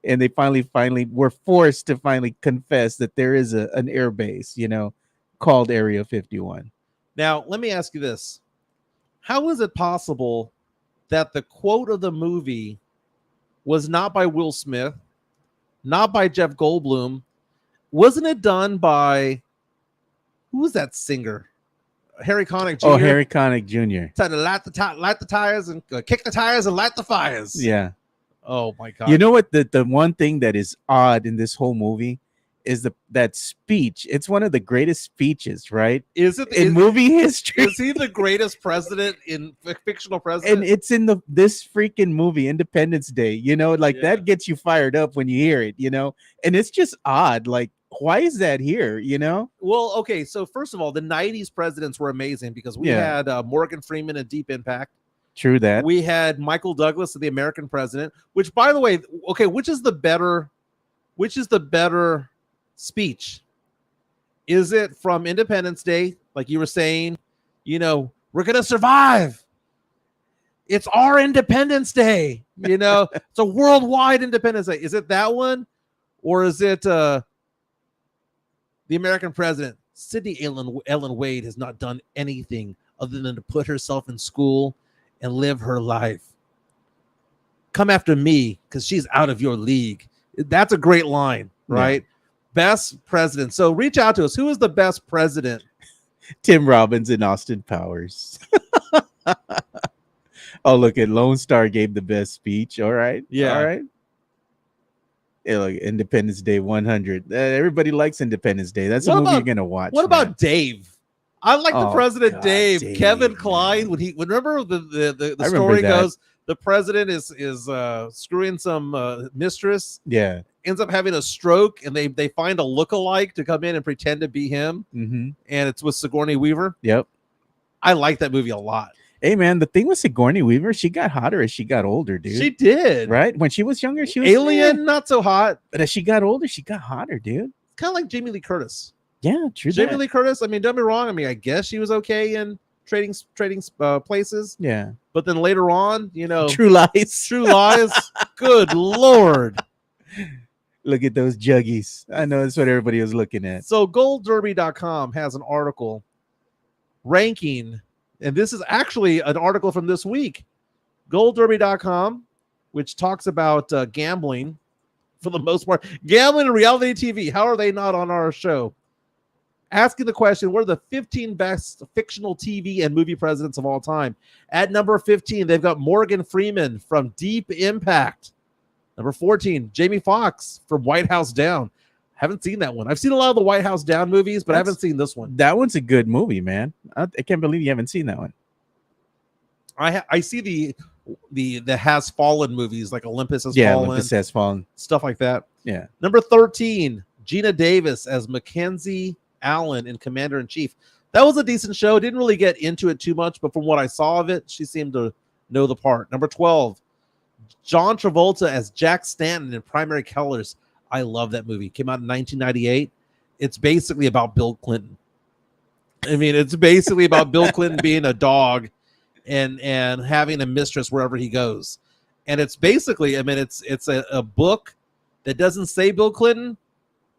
Speaker 1: and they finally were forced to finally confess that there is an air base, you know, called Area 51.
Speaker 2: Now, let me ask you this. How is it possible that the quote of the movie was not by Will Smith, not by Jeff Goldblum? Wasn't it done by, who was that singer? Harry Connick Jr.
Speaker 1: Oh, Harry Connick Jr.
Speaker 2: Time to light the tires and kick the tires and light the fires.
Speaker 1: Yeah.
Speaker 2: Oh my God.
Speaker 1: You know what? The one thing that is odd in this whole movie is that speech. It's one of the greatest speeches, right?
Speaker 2: Is it
Speaker 1: In movie history?
Speaker 2: Is he the greatest president in fictional president?
Speaker 1: And it's in this freaking movie, Independence Day. You know, like that gets you fired up when you hear it, you know? And it's just odd. Like, why is that here, you know?
Speaker 2: Well, okay, so first of all, the 90s presidents were amazing because we had Morgan Freeman in Deep Impact.
Speaker 1: True that.
Speaker 2: We had Michael Douglas, the American president, which, by the way, okay, which is the better speech? Is it from Independence Day, like you were saying, you know, we're going to survive. It's our Independence Day, you know, it's a worldwide Independence Day. Is it that one? Or is it the American president? Sydney Ellen Wade has not done anything other than to put herself in school and live her life. Come after me because she's out of your league. That's a great line, right? Yeah. Best president. So reach out to us. Who is the best president?
Speaker 1: Tim Robbins and Austin Powers. Oh, look at Lone Star gave the best speech. All right.
Speaker 2: Yeah.
Speaker 1: All right. Yeah, like Independence Day 100. Everybody likes Independence Day. That's a movie you're gonna watch.
Speaker 2: What about Dave? I like the president,
Speaker 1: God,
Speaker 2: Dave. Kevin Kline. Remember the story goes, the president is screwing some mistress.
Speaker 1: Yeah.
Speaker 2: Ends up having a stroke, and they find a lookalike to come in and pretend to be him.
Speaker 1: Mm-hmm.
Speaker 2: And it's with Sigourney Weaver.
Speaker 1: Yep.
Speaker 2: I like that movie a lot.
Speaker 1: Hey man, the thing with Sigourney Weaver, she got hotter as she got older, dude.
Speaker 2: She did.
Speaker 1: Right? When she was younger, she was
Speaker 2: Alien, not so hot.
Speaker 1: But as she got older, she got hotter, dude.
Speaker 2: Kind of like Jamie Lee Curtis.
Speaker 1: Yeah, true.
Speaker 2: Jamie Lee Curtis, I mean, don't be wrong. I mean, I guess she was okay in trading places.
Speaker 1: Yeah.
Speaker 2: But then later on, you know.
Speaker 1: True Lies.
Speaker 2: Good Lord.
Speaker 1: Look at those juggies. I know that's what everybody was looking at.
Speaker 2: So goldderby.com has an article ranking, and this is actually an article from this week. Goldderby.com, which talks about gambling for the most part. Gambling and reality TV. How are they not on our show? Asking the question, what are the 15 best fictional TV and movie presidents of all time? At number 15, they've got Morgan Freeman from Deep Impact. Number 14, Jamie Foxx from White House Down. Haven't seen that one. I've seen a lot of the White House Down movies, but I haven't seen this one.
Speaker 1: That one's a good movie, man. I can't believe you haven't seen that one.
Speaker 2: I see the Has Fallen movies, like Olympus Has
Speaker 1: Fallen.
Speaker 2: Olympus
Speaker 1: Has Fallen.
Speaker 2: Stuff like that.
Speaker 1: Yeah.
Speaker 2: Number 13, Gina Davis as Mackenzie Allen in Commander-in-Chief. That was a decent show. Didn't really get into it too much, but from what I saw of it, she seemed to know the part. Number 12, John Travolta as Jack Stanton in Primary Colors. I love that movie. Came out in 1998. It's basically about Bill Clinton. I mean, it's basically about Bill Clinton being a dog and having a mistress wherever he goes. And it's basically, I mean, it's a book that doesn't say Bill Clinton,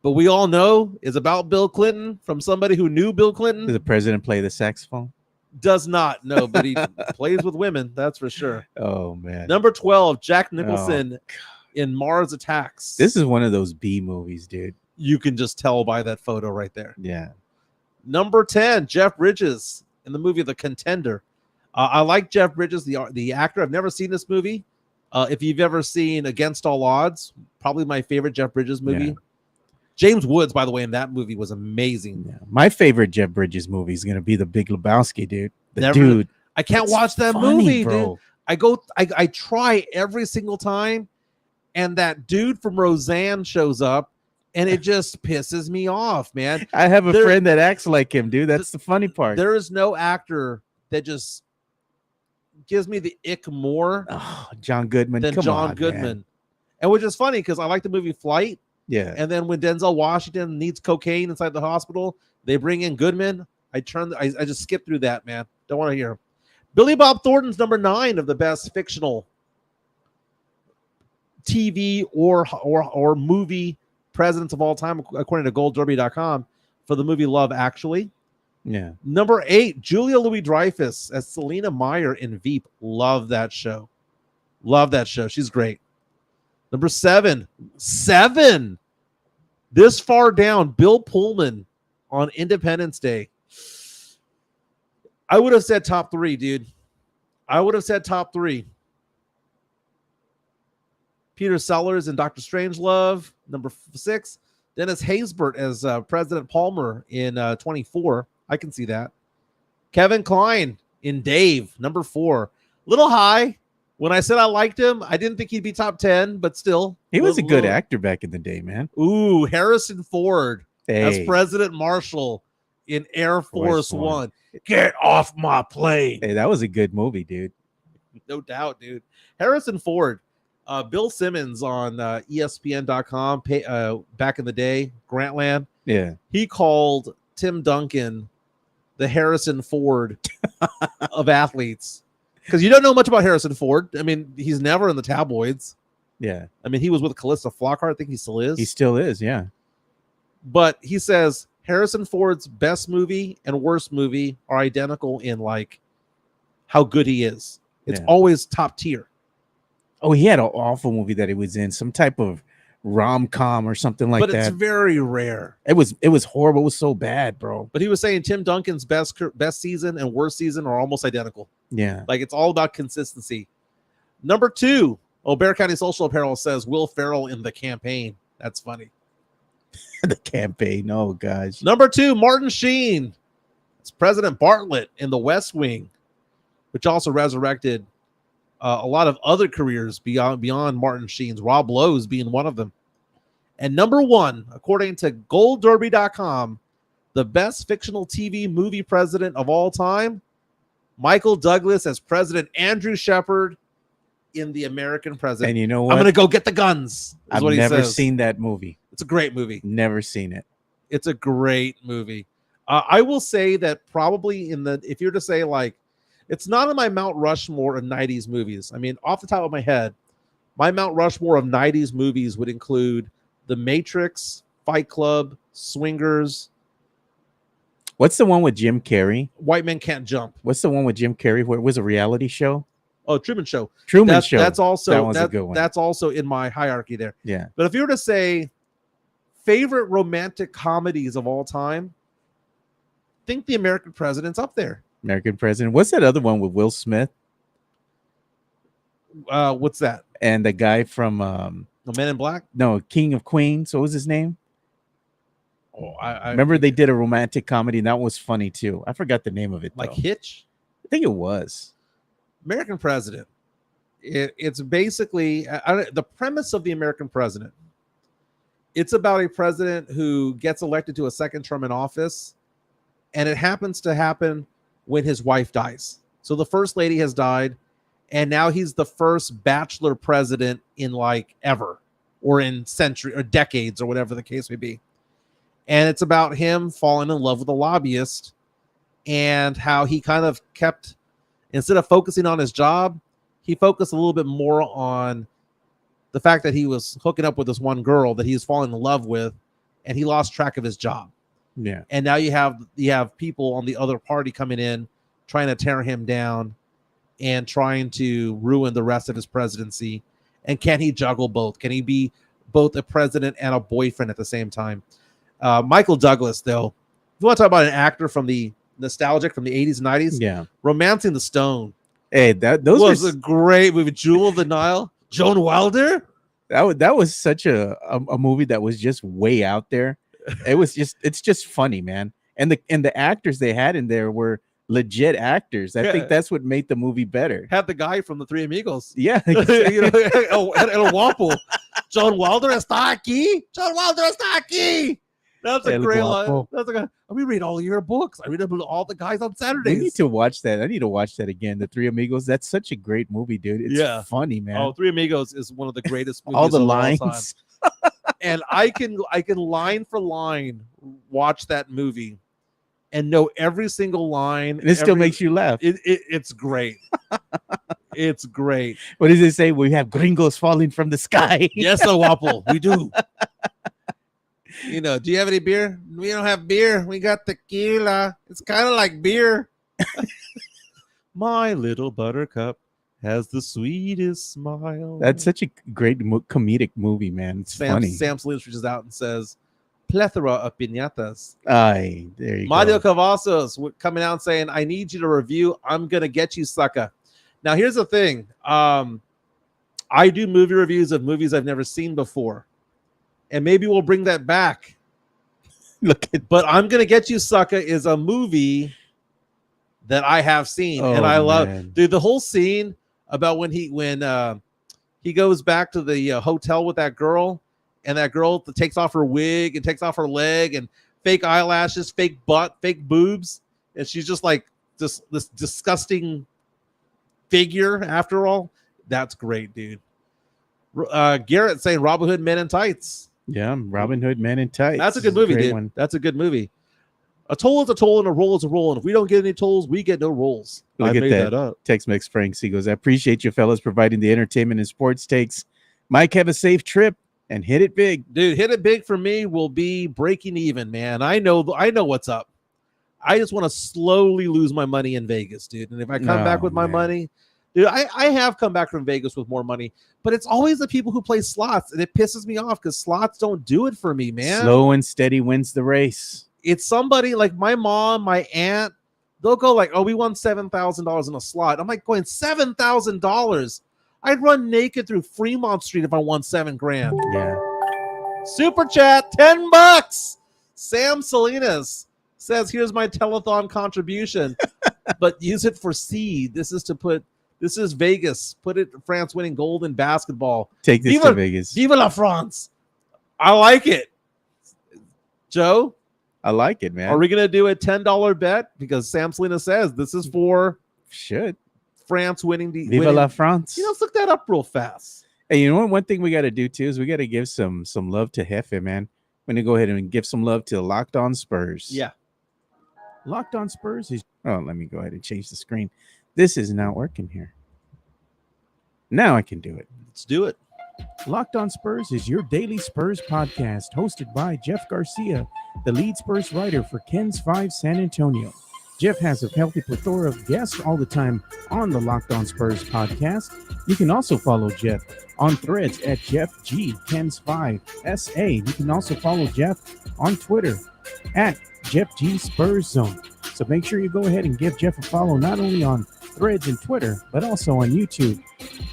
Speaker 2: but we all know is about Bill Clinton from somebody who knew Bill Clinton.
Speaker 1: Did the president play the saxophone?
Speaker 2: Does not, no, but he plays with women, that's for sure.
Speaker 1: Oh, man.
Speaker 2: Number 12, Jack Nicholson in Mars Attacks.
Speaker 1: This is one of those B movies, dude.
Speaker 2: You can just tell by that photo right there.
Speaker 1: Yeah.
Speaker 2: Number 10, Jeff Bridges in the movie The Contender. I like Jeff Bridges, the actor. I've never seen this movie. If you've ever seen Against All Odds, probably my favorite Jeff Bridges movie. Yeah. James Woods, by the way, in that movie was amazing.
Speaker 1: Yeah. My favorite Jeff Bridges movie is going to be The Big Lebowski, dude.
Speaker 2: Dude. I can't watch that movie,
Speaker 1: bro.
Speaker 2: Dude. I try every single time, and that dude from Roseanne shows up, and it just pisses me off, man.
Speaker 1: I have a friend that acts like him, dude. That's the funny part.
Speaker 2: There is no actor that just gives me the ick more
Speaker 1: John Goodman
Speaker 2: than John Goodman. Man. And which is funny because I like the movie Flight.
Speaker 1: Yeah.
Speaker 2: And then when Denzel Washington needs cocaine inside the hospital, they bring in Goodman. I just skipped through that, man. Don't want to hear him. Billy Bob Thornton's number 9 of the best fictional TV or movie presidents of all time, according to GoldDerby.com, for the movie Love Actually.
Speaker 1: Yeah.
Speaker 2: Number 8, Julia Louis-Dreyfus as Selena Meyer in Veep. Love that show. Love that show. She's great. Number 7, this far down, Bill Pullman on Independence Day. I would have said top 3, dude. I would have said top 3. Peter Sellers and Dr. Strangelove. Number 6, Dennis Haysbert as President Palmer in 24. I can see that. Kevin Kline in Dave. Number 4. Little high. When I said I liked him, I didn't think he'd be top 10, but still.
Speaker 1: He was a good actor back in the day, man.
Speaker 2: Ooh, Harrison Ford as
Speaker 1: Hey.
Speaker 2: President Marshall in Air Force One. Get off my plane.
Speaker 1: Hey, that was a good movie, dude.
Speaker 2: No doubt, dude. Harrison Ford. Bill Simmons on ESPN.com back in the day, Grantland.
Speaker 1: Yeah.
Speaker 2: He called Tim Duncan the Harrison Ford of athletes. Because you don't know much about Harrison Ford. I mean, he's never in the tabloids.
Speaker 1: Yeah.
Speaker 2: I mean, he was with Calista Flockhart. I think he still is.
Speaker 1: He still is, yeah.
Speaker 2: But he says Harrison Ford's best movie and worst movie are identical in like how good he is. It's always top tier.
Speaker 1: Oh, he had an awful movie that he was in, some type of rom-com or something like that.
Speaker 2: But it's very rare.
Speaker 1: It was horrible. It was so bad, bro.
Speaker 2: But he was saying Tim Duncan's best season and worst season are almost identical.
Speaker 1: Yeah.
Speaker 2: Like it's all about consistency. Number 2, Bear County Social Apparel says Will Ferrell in The Campaign. That's funny.
Speaker 1: The Campaign. Oh, gosh.
Speaker 2: Number 2, Martin Sheen. It's President Bartlett in The West Wing, which also resurrected a lot of other careers beyond Martin Sheen's, Rob Lowe's being one of them. And number 1, according to GoldDerby.com, the best fictional TV movie president of all time, Michael Douglas as President Andrew Shepard in The American President.
Speaker 1: And you know what?
Speaker 2: I'm going to go get the guns.
Speaker 1: I've never seen that movie.
Speaker 2: It's a great movie.
Speaker 1: Never seen it.
Speaker 2: It's a great movie. I will say that probably if you're to say like, it's not on my Mount Rushmore of 90s movies. I mean, off the top of my head, my Mount Rushmore of 90s movies would include The Matrix, Fight Club, Swingers.
Speaker 1: What's the one with Jim Carrey?
Speaker 2: White Men Can't Jump.
Speaker 1: What's the one with Jim Carrey where it was a reality show?
Speaker 2: Oh, Truman Show.
Speaker 1: Truman Show.
Speaker 2: That's also
Speaker 1: that one's a good one.
Speaker 2: That's also in my hierarchy there.
Speaker 1: Yeah.
Speaker 2: But if you were to say favorite romantic comedies of all time, I think The American President's up there.
Speaker 1: American President. What's that other one with Will Smith?
Speaker 2: What's that?
Speaker 1: And the guy from
Speaker 2: Men in Black?
Speaker 1: No, King of Queens. What was his name?
Speaker 2: Oh, I
Speaker 1: remember they did a romantic comedy and that was funny too. I forgot the name of it.
Speaker 2: Like
Speaker 1: though.
Speaker 2: Hitch?
Speaker 1: I think it was.
Speaker 2: American President. It's basically the premise of The American President. It's about a president who gets elected to a second term in office, and it happens to happen when his wife dies. So the first lady has died, and now he's the first bachelor president in like ever, or in century or decades, or whatever the case may be. And it's about him falling in love with a lobbyist and how he kind of kept, instead of focusing on his job, he focused a little bit more on the fact that he was hooking up with this one girl that he was falling in love with, and he lost track of his job.
Speaker 1: Yeah.
Speaker 2: And now you have people on the other party coming in trying to tear him down and trying to ruin the rest of his presidency. And can he juggle both? Can he be both a president and a boyfriend at the same time? Michael Douglas, though, if you want to talk about an actor from the nostalgic from the 80s and 90s,
Speaker 1: yeah,
Speaker 2: Romancing the Stone.
Speaker 1: Hey, those
Speaker 2: was a great movie. Jewel of the Nile, Joan Wilder.
Speaker 1: That was such a movie that was just way out there. It's just funny, man. And the acters they had in there were legit actors. I think that's what made the movie better.
Speaker 2: Had the guy from the Three Amigos.
Speaker 1: Yeah, exactly.
Speaker 2: El Guapo. John Wilder está aquí. John Wilder está aquí. That's a great line. That's a guy. We read all your books. I read all the guys on Saturdays.
Speaker 1: We need to watch that. I need to watch that again. The Three Amigos. That's such a great movie, dude. It's funny, man.
Speaker 2: Oh, Three Amigos is one of the greatest movies
Speaker 1: all the
Speaker 2: of
Speaker 1: lines.
Speaker 2: all time. And I can line for line watch that movie and know every single line.
Speaker 1: And it still makes you laugh.
Speaker 2: It's great. It's great.
Speaker 1: What does it say? We have gringos falling from the sky.
Speaker 2: Yes, Waffle, we do. Do you have any beer? We don't have beer. We got tequila. It's kind of like beer. My little buttercup has the sweetest smile.
Speaker 1: That's such a great comedic movie, man. It's funny.
Speaker 2: Sam Salinas reaches out and says, plethora of piñatas.
Speaker 1: Aye, there you
Speaker 2: Mario
Speaker 1: go.
Speaker 2: Cavazos coming out and saying, I need you to review I'm Gonna Get You, Sucker. Now, here's the thing. I do movie reviews of movies I've never seen before. And maybe we'll bring that back. But I'm Gonna Get You, Sucker is a movie that I have seen. And I love, dude, the whole scene about when he goes back to the hotel with that girl, and that girl takes off her wig and takes off her leg and fake eyelashes, fake butt, fake boobs. And she's just like this disgusting figure after all. That's great, dude. Garrett saying Robin Hood Men in Tights.
Speaker 1: Yeah, Robin Hood Men in Tights.
Speaker 2: That's a good movie, dude.
Speaker 1: One.
Speaker 2: That's a good movie. A toll is a toll and a roll is a roll. And if we don't get any tolls, we get no rolls.
Speaker 1: Look at that up. Tex-Mex Franks. He goes, I appreciate you fellas providing the entertainment and sports takes. Mike, have a safe trip and hit it big.
Speaker 2: Dude, hit it big for me will be breaking even, man. I know what's up. I just want to slowly lose my money in Vegas, dude. And if I come back with my money, dude, I have come back from Vegas with more money, but it's always the people who play slots, and it pisses me off because slots don't do it for me, man.
Speaker 1: Slow and steady wins the race.
Speaker 2: It's somebody like my mom, my aunt, they'll go like, oh, we won $7,000 in a slot. I'm like going $7,000. I'd run naked through Fremont Street if I won $7,000.
Speaker 1: Yeah.
Speaker 2: Super chat, $10. Sam Salinas says, here's my telethon contribution, but use it for seed. This is Vegas. Put it France winning gold in basketball.
Speaker 1: Take this to Vegas.
Speaker 2: Viva la France. I like it. Joe?
Speaker 1: I like it, man.
Speaker 2: Are we going to do a $10 bet? Because Sam Salinas says this is for France winning the
Speaker 1: Viva la France.
Speaker 2: Let's look that up real fast.
Speaker 1: Hey, you know what? One thing we got to do too is we got to give some love to Jefe, man. We're gonna go ahead and give some love to Locked On Spurs.
Speaker 2: Yeah.
Speaker 1: Locked On Spurs is let me go ahead and change the screen. This is not working here. Now I can do it.
Speaker 2: Let's do it.
Speaker 1: Locked On Spurs is your daily Spurs podcast hosted by Jeff Garcia, the lead Spurs writer for Ken's 5 San Antonio. Jeff has a healthy plethora of guests all the time on the Locked On Spurs podcast. You can also follow Jeff on threads at Jeff G Ken's 5 SA. You can also follow Jeff on Twitter at Jeff G Spurs Zone. So make sure you go ahead and give Jeff a follow not only on threads and Twitter, but also on YouTube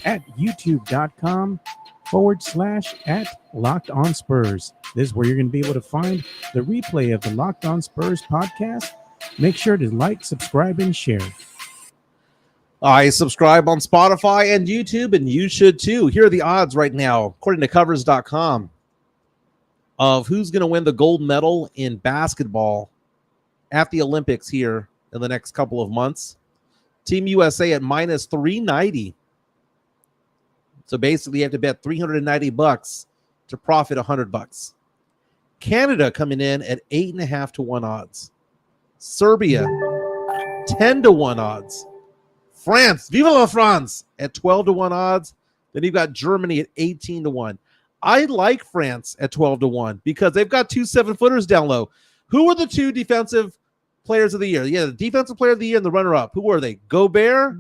Speaker 1: at youtube.com/@Locked On Spurs. This is where you're going to be able to find the replay of the Locked On Spurs podcast. Make sure to like, subscribe, and share.
Speaker 2: I subscribe on Spotify and YouTube, and you should too. Here are the odds right now, according to covers.com, of who's going to win the gold medal in basketball at the Olympics here in the next couple of months. Team USA at minus 390. So basically, you have to bet $390 to profit $100. Canada coming in at 8.5 to 1 odds. Serbia, 10 to 1 odds. France, Viva la France, at 12 to 1 odds. Then you've got Germany at 18 to 1. I like France at 12 to 1 because they've got 2 7-footers down low. Who are the 2 defensive players of the year? Yeah, the defensive player of the year and the runner-up. Who were they? Gobert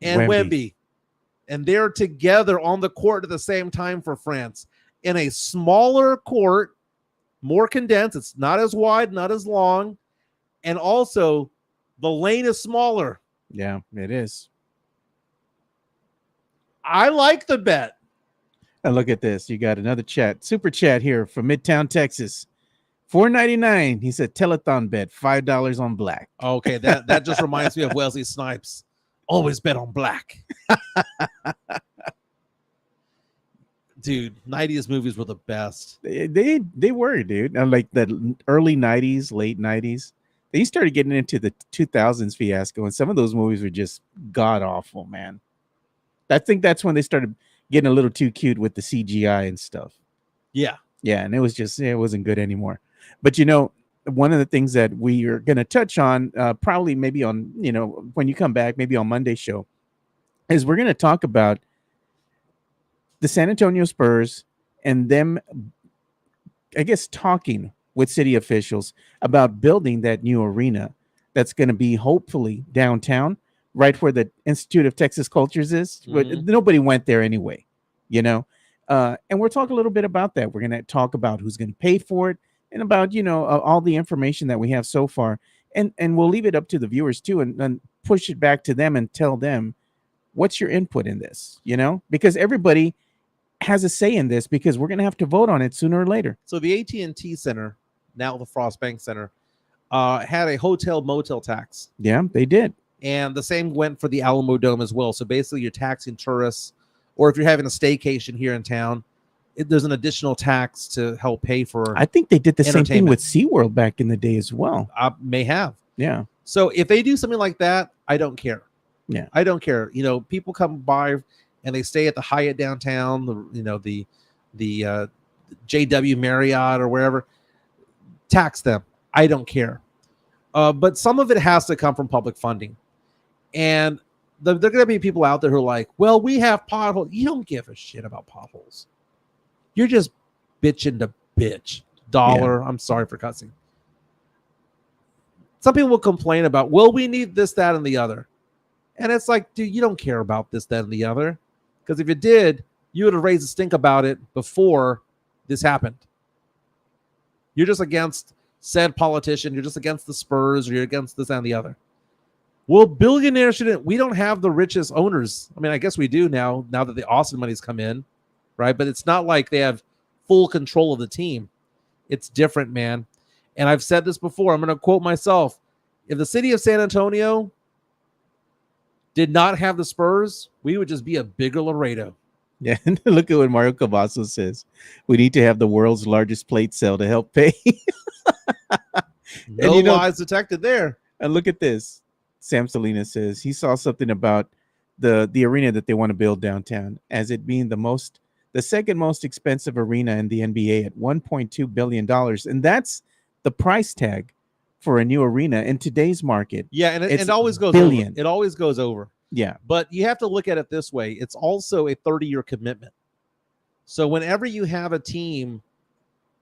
Speaker 2: and Wemby. And they're together on the court at the same time for France. In a smaller court, more condensed. It's not as wide, not as long. And also, the lane is smaller.
Speaker 1: Yeah, it is.
Speaker 2: I like the bet.
Speaker 1: And look at this. You got another super chat here from Midtown, Texas. $4.99. He said, telethon bet, $5 on black.
Speaker 2: Okay, that just reminds me of Wesley Snipes. Always bet on black. Dude, 90s movies were the best.
Speaker 1: They were, dude. Like the early 90s, late 90s. They started getting into the 2000s fiasco, and some of those movies were just god-awful, man. I think that's when they started getting a little too cute with the CGI and stuff.
Speaker 2: Yeah.
Speaker 1: Yeah, and it was just, it wasn't good anymore. But, you know, one of the things that we are going to touch on, probably maybe on, when you come back, maybe on Monday's show, is we're going to talk about the San Antonio Spurs and them, I guess, talking with city officials about building that new arena that's going to be hopefully downtown, right where the Institute of Texas Cultures is. But nobody went there anyway, and we'll talk a little bit about that. We're going to talk about who's going to pay for it and about, all the information that we have so far. And we'll leave it up to the viewers too, and push it back to them and tell them, what's your input in this, because everybody has a say in this, because we're going to have to vote on it sooner or later.
Speaker 2: So the AT&T Center, now the Frost Bank Center, had a hotel motel tax.
Speaker 1: Yeah, they did.
Speaker 2: And the same went for the Alamo Dome as well. So basically you're taxing tourists, or if you're having a staycation here in town, there's an additional tax to help pay for.
Speaker 1: I think they did the same thing with SeaWorld back in the day as well.
Speaker 2: May have.
Speaker 1: Yeah.
Speaker 2: So if they do something like that, I don't care.
Speaker 1: Yeah.
Speaker 2: I don't care. People come by and they stay at the Hyatt downtown, the JW Marriott or wherever. Tax them. I don't care. But some of it has to come from public funding. And there are going to be people out there who are like, well, we have potholes. You don't give a shit about potholes. You're just bitching to bitch. Dollar. Yeah. I'm sorry for cussing. Some people will complain about, well, we need this, that, and the other. And it's like, dude, you don't care about this, that, and the other. Because if you did, you would have raised a stink about it before this happened. You're just against said politician. You're just against the Spurs, or you're against this and the other. Well, billionaires shouldn't. We don't have the richest owners. I mean, I guess we do now that the Austin money's come in, right? But it's not like they have full control of the team. It's different, man. And I've said this before. I'm going to quote myself. If the city of San Antonio did not have the Spurs, we would just be a bigger Laredo.
Speaker 1: Yeah, look at what Mario Cavazos says. We need to have the world's largest plate sale to help pay.
Speaker 2: No lies detected there.
Speaker 1: And look at this. Sam Salinas says he saw something about the arena that they want to build downtown as it being the second most expensive arena in the NBA at $1.2 billion. And that's the price tag for a new arena in today's market.
Speaker 2: Yeah, and it always goes
Speaker 1: billion.
Speaker 2: over. It always goes over.
Speaker 1: Yeah.
Speaker 2: But you have to look at it this way. It's also a 30-year commitment. So whenever you have a team,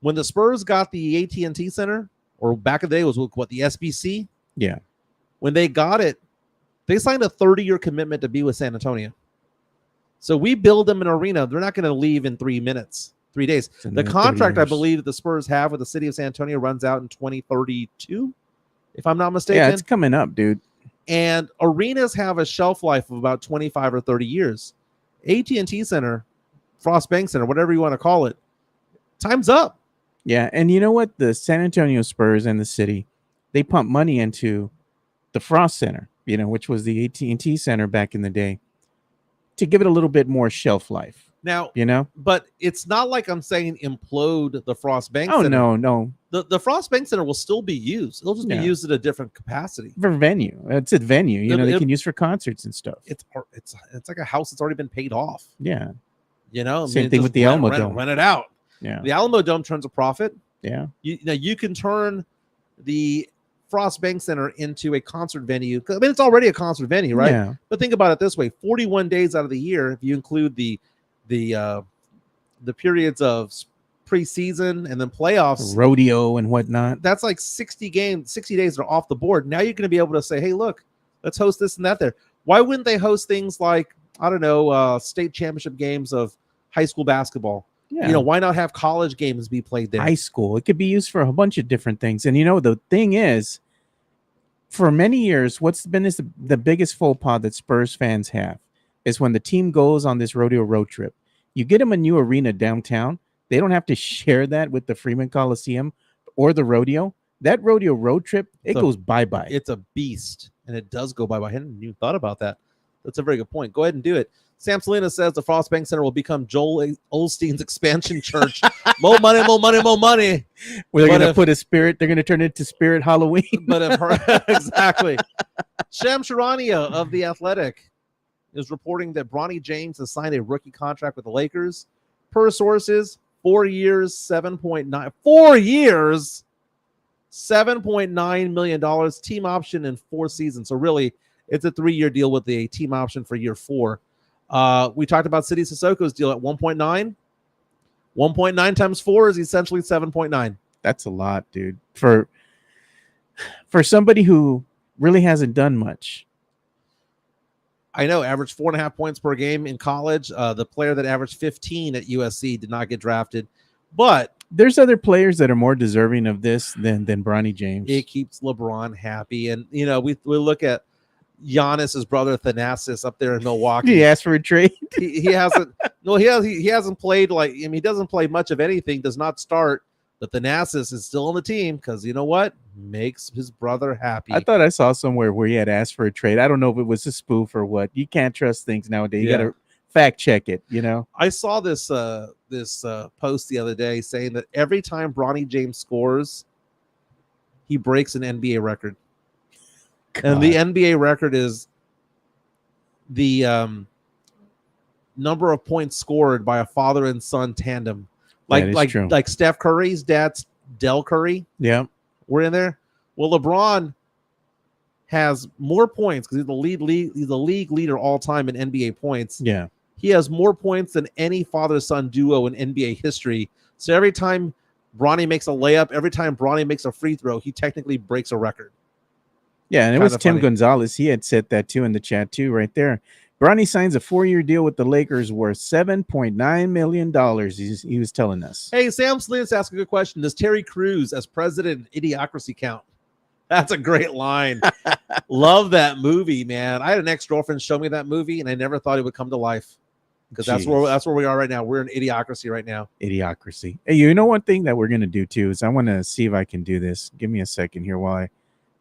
Speaker 2: when the Spurs got the AT&T Center, or back in the day was what, the SBC?
Speaker 1: Yeah.
Speaker 2: When they got it, they signed a 30-year commitment to be with San Antonio. So we build them an arena. They're not going to leave in 3 days. The contract, I believe, the Spurs have with the city of San Antonio runs out in 2032, if I'm not mistaken.
Speaker 1: Yeah, it's coming up, dude.
Speaker 2: And arenas have a shelf life of about 25 or 30 years. AT&T Center, Frost Bank Center, whatever you want to call it, time's up.
Speaker 1: Yeah, and you know what? The San Antonio Spurs and the city, they pump money into the Frost Center, which was the AT&T Center back in the day, to give it a little bit more shelf life.
Speaker 2: Now,
Speaker 1: but
Speaker 2: it's not like I'm saying implode the Frost Bank
Speaker 1: Center.
Speaker 2: Center.
Speaker 1: No.
Speaker 2: The Frost Bank Center will still be used. It'll just be used at a different capacity.
Speaker 1: For venue. It's a venue. They can use for concerts and stuff.
Speaker 2: It's like a house that's already been paid off.
Speaker 1: Yeah.
Speaker 2: Same
Speaker 1: thing with the Alamo Dome.
Speaker 2: Rent it out.
Speaker 1: Yeah.
Speaker 2: The Alamo Dome turns a profit.
Speaker 1: Yeah.
Speaker 2: You can turn the Frost Bank Center into a concert venue. I mean, it's already a concert venue, right?
Speaker 1: Yeah.
Speaker 2: But think about it this way: 41 days out of the year, if you include the periods of preseason and then playoffs,
Speaker 1: rodeo and whatnot,
Speaker 2: that's like 60 days that are off the board. Now you're going to be able to say, hey, look, let's host this and that there. Why wouldn't they host things like, I don't know, state championship games of high school basketball?
Speaker 1: Yeah.
Speaker 2: Why not have college games be played there?
Speaker 1: High school. It could be used for a bunch of different things. And the thing is, for many years, what's been the biggest faux pas that Spurs fans have is when the team goes on this rodeo road trip. You get them a new arena downtown. They don't have to share that with the Freeman Coliseum or the rodeo. That rodeo road trip, it goes bye-bye.
Speaker 2: It's a beast, and it does go bye-bye. I hadn't even thought about that. That's a very good point. Go ahead and do it. Sam Salinas says the Frost Bank Center will become Joel Osteen's expansion church. More money, more money, more money.
Speaker 1: Well, they're going to put a spirit. They're going to turn it to Spirit Halloween.
Speaker 2: Exactly. Sham Charania of The Athletic is reporting that Bronny James has signed a rookie contract with the Lakers. Per sources, 4 years, 7.9. 4 years, $7.9 million, team option in 4 seasons. So really, it's a 3-year deal with a team option for year 4. We talked about City Sissoko's deal at 1.9. 1.9 times 4 is essentially 7.9.
Speaker 1: That's a lot, dude. For somebody who really hasn't done much.
Speaker 2: I know, averaged 4.5 points per game in college. The player that averaged 15 at USC did not get drafted, but
Speaker 1: there's other players that are more deserving of this than Bronny James.
Speaker 2: It keeps LeBron happy, and you know we look at Giannis's brother Thanasis up there in Milwaukee.
Speaker 1: He asked for a trade.
Speaker 2: he hasn't. No, he hasn't played like. I mean, he doesn't play much of anything. Does not start. But Thanasis is still on the team because you know what makes his brother happy.
Speaker 1: I thought I saw somewhere where he had asked for a trade. I don't know if it was a spoof or what. You can't trust things nowadays. You got to fact check it. You know.
Speaker 2: I saw this post the other day saying that every time Bronny James scores, he breaks an NBA record. God. And the NBA record is the number of points scored by a father and son tandem. Like Steph Curry's dad's Del Curry.
Speaker 1: Yeah.
Speaker 2: We're in there. Well, LeBron has more points because he's the league leader all time in NBA points.
Speaker 1: Yeah.
Speaker 2: He has more points than any father-son duo in NBA history. So every time Bronny makes a layup, every time Bronny makes a free throw, he technically breaks a record.
Speaker 1: Yeah, and it was Tim Gonzalez. He had said that too in the chat too, right there. Bronny signs a 4-year deal with the Lakers worth $7.9 million. He was telling us.
Speaker 2: Hey, Sam Slims asked a good question. Does Terry Crews as president Idiocracy count? That's a great line. Love that movie, man. I had an ex-girlfriend show me that movie, and I never thought it would come to life. Because that's where we are right now. We're in Idiocracy right now.
Speaker 1: Idiocracy. Hey, you know one thing that we're going to do too is I want to see if I can do this. Give me a second here while I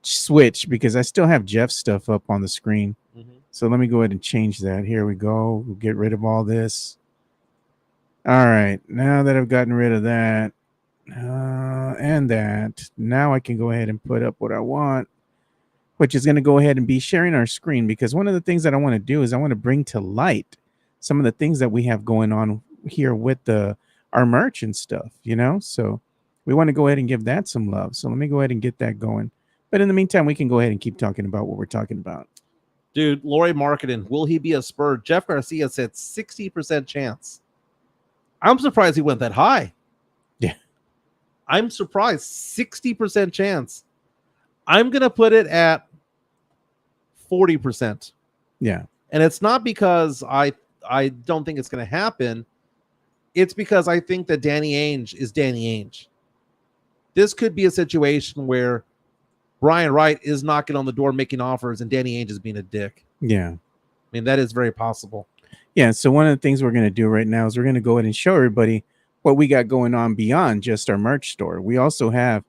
Speaker 1: switch because I still have Jeff's stuff up on the screen. Mm-hmm. So let me go ahead and change that. Here we go. We'll get rid of all this. All right. Now that I've gotten rid of that and that, now I can go ahead and put up what I want, which is going to go ahead and be sharing our screen because one of the things that I want to do is I want to bring to light some of the things that we have going on here with our merch and stuff, you know? So we want to go ahead and give that some love. So let me go ahead and get that going. But in the meantime, we can go ahead and keep talking about what we're talking about.
Speaker 2: Dude, Lori Markkanen, will he be a Spur? Jeff Garcia said 60% chance. I'm surprised he went that high.
Speaker 1: Yeah.
Speaker 2: I'm surprised. 60% chance. I'm going to put it at 40%.
Speaker 1: Yeah.
Speaker 2: And it's not because I don't think it's going to happen. It's because I think that Danny Ainge is Danny Ainge. This could be a situation where Brian Wright is knocking on the door, making offers, and Danny Ainge is being a dick.
Speaker 1: Yeah.
Speaker 2: I mean, that is very possible.
Speaker 1: Yeah, so one of the things we're going to do right now is we're going to go ahead and show everybody what we got going on beyond just our merch store. We also have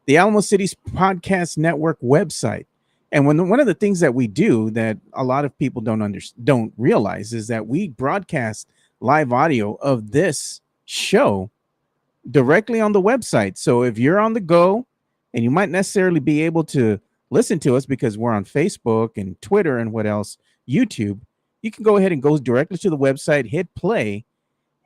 Speaker 1: the Alamo City's Podcast Network website. And one of the things that we do that a lot of people don't realize is that we broadcast live audio of this show directly on the website. So if you're on the go, and you might necessarily be able to listen to us because we're on Facebook and Twitter and what else, YouTube, you can go ahead and go directly to the website, hit play,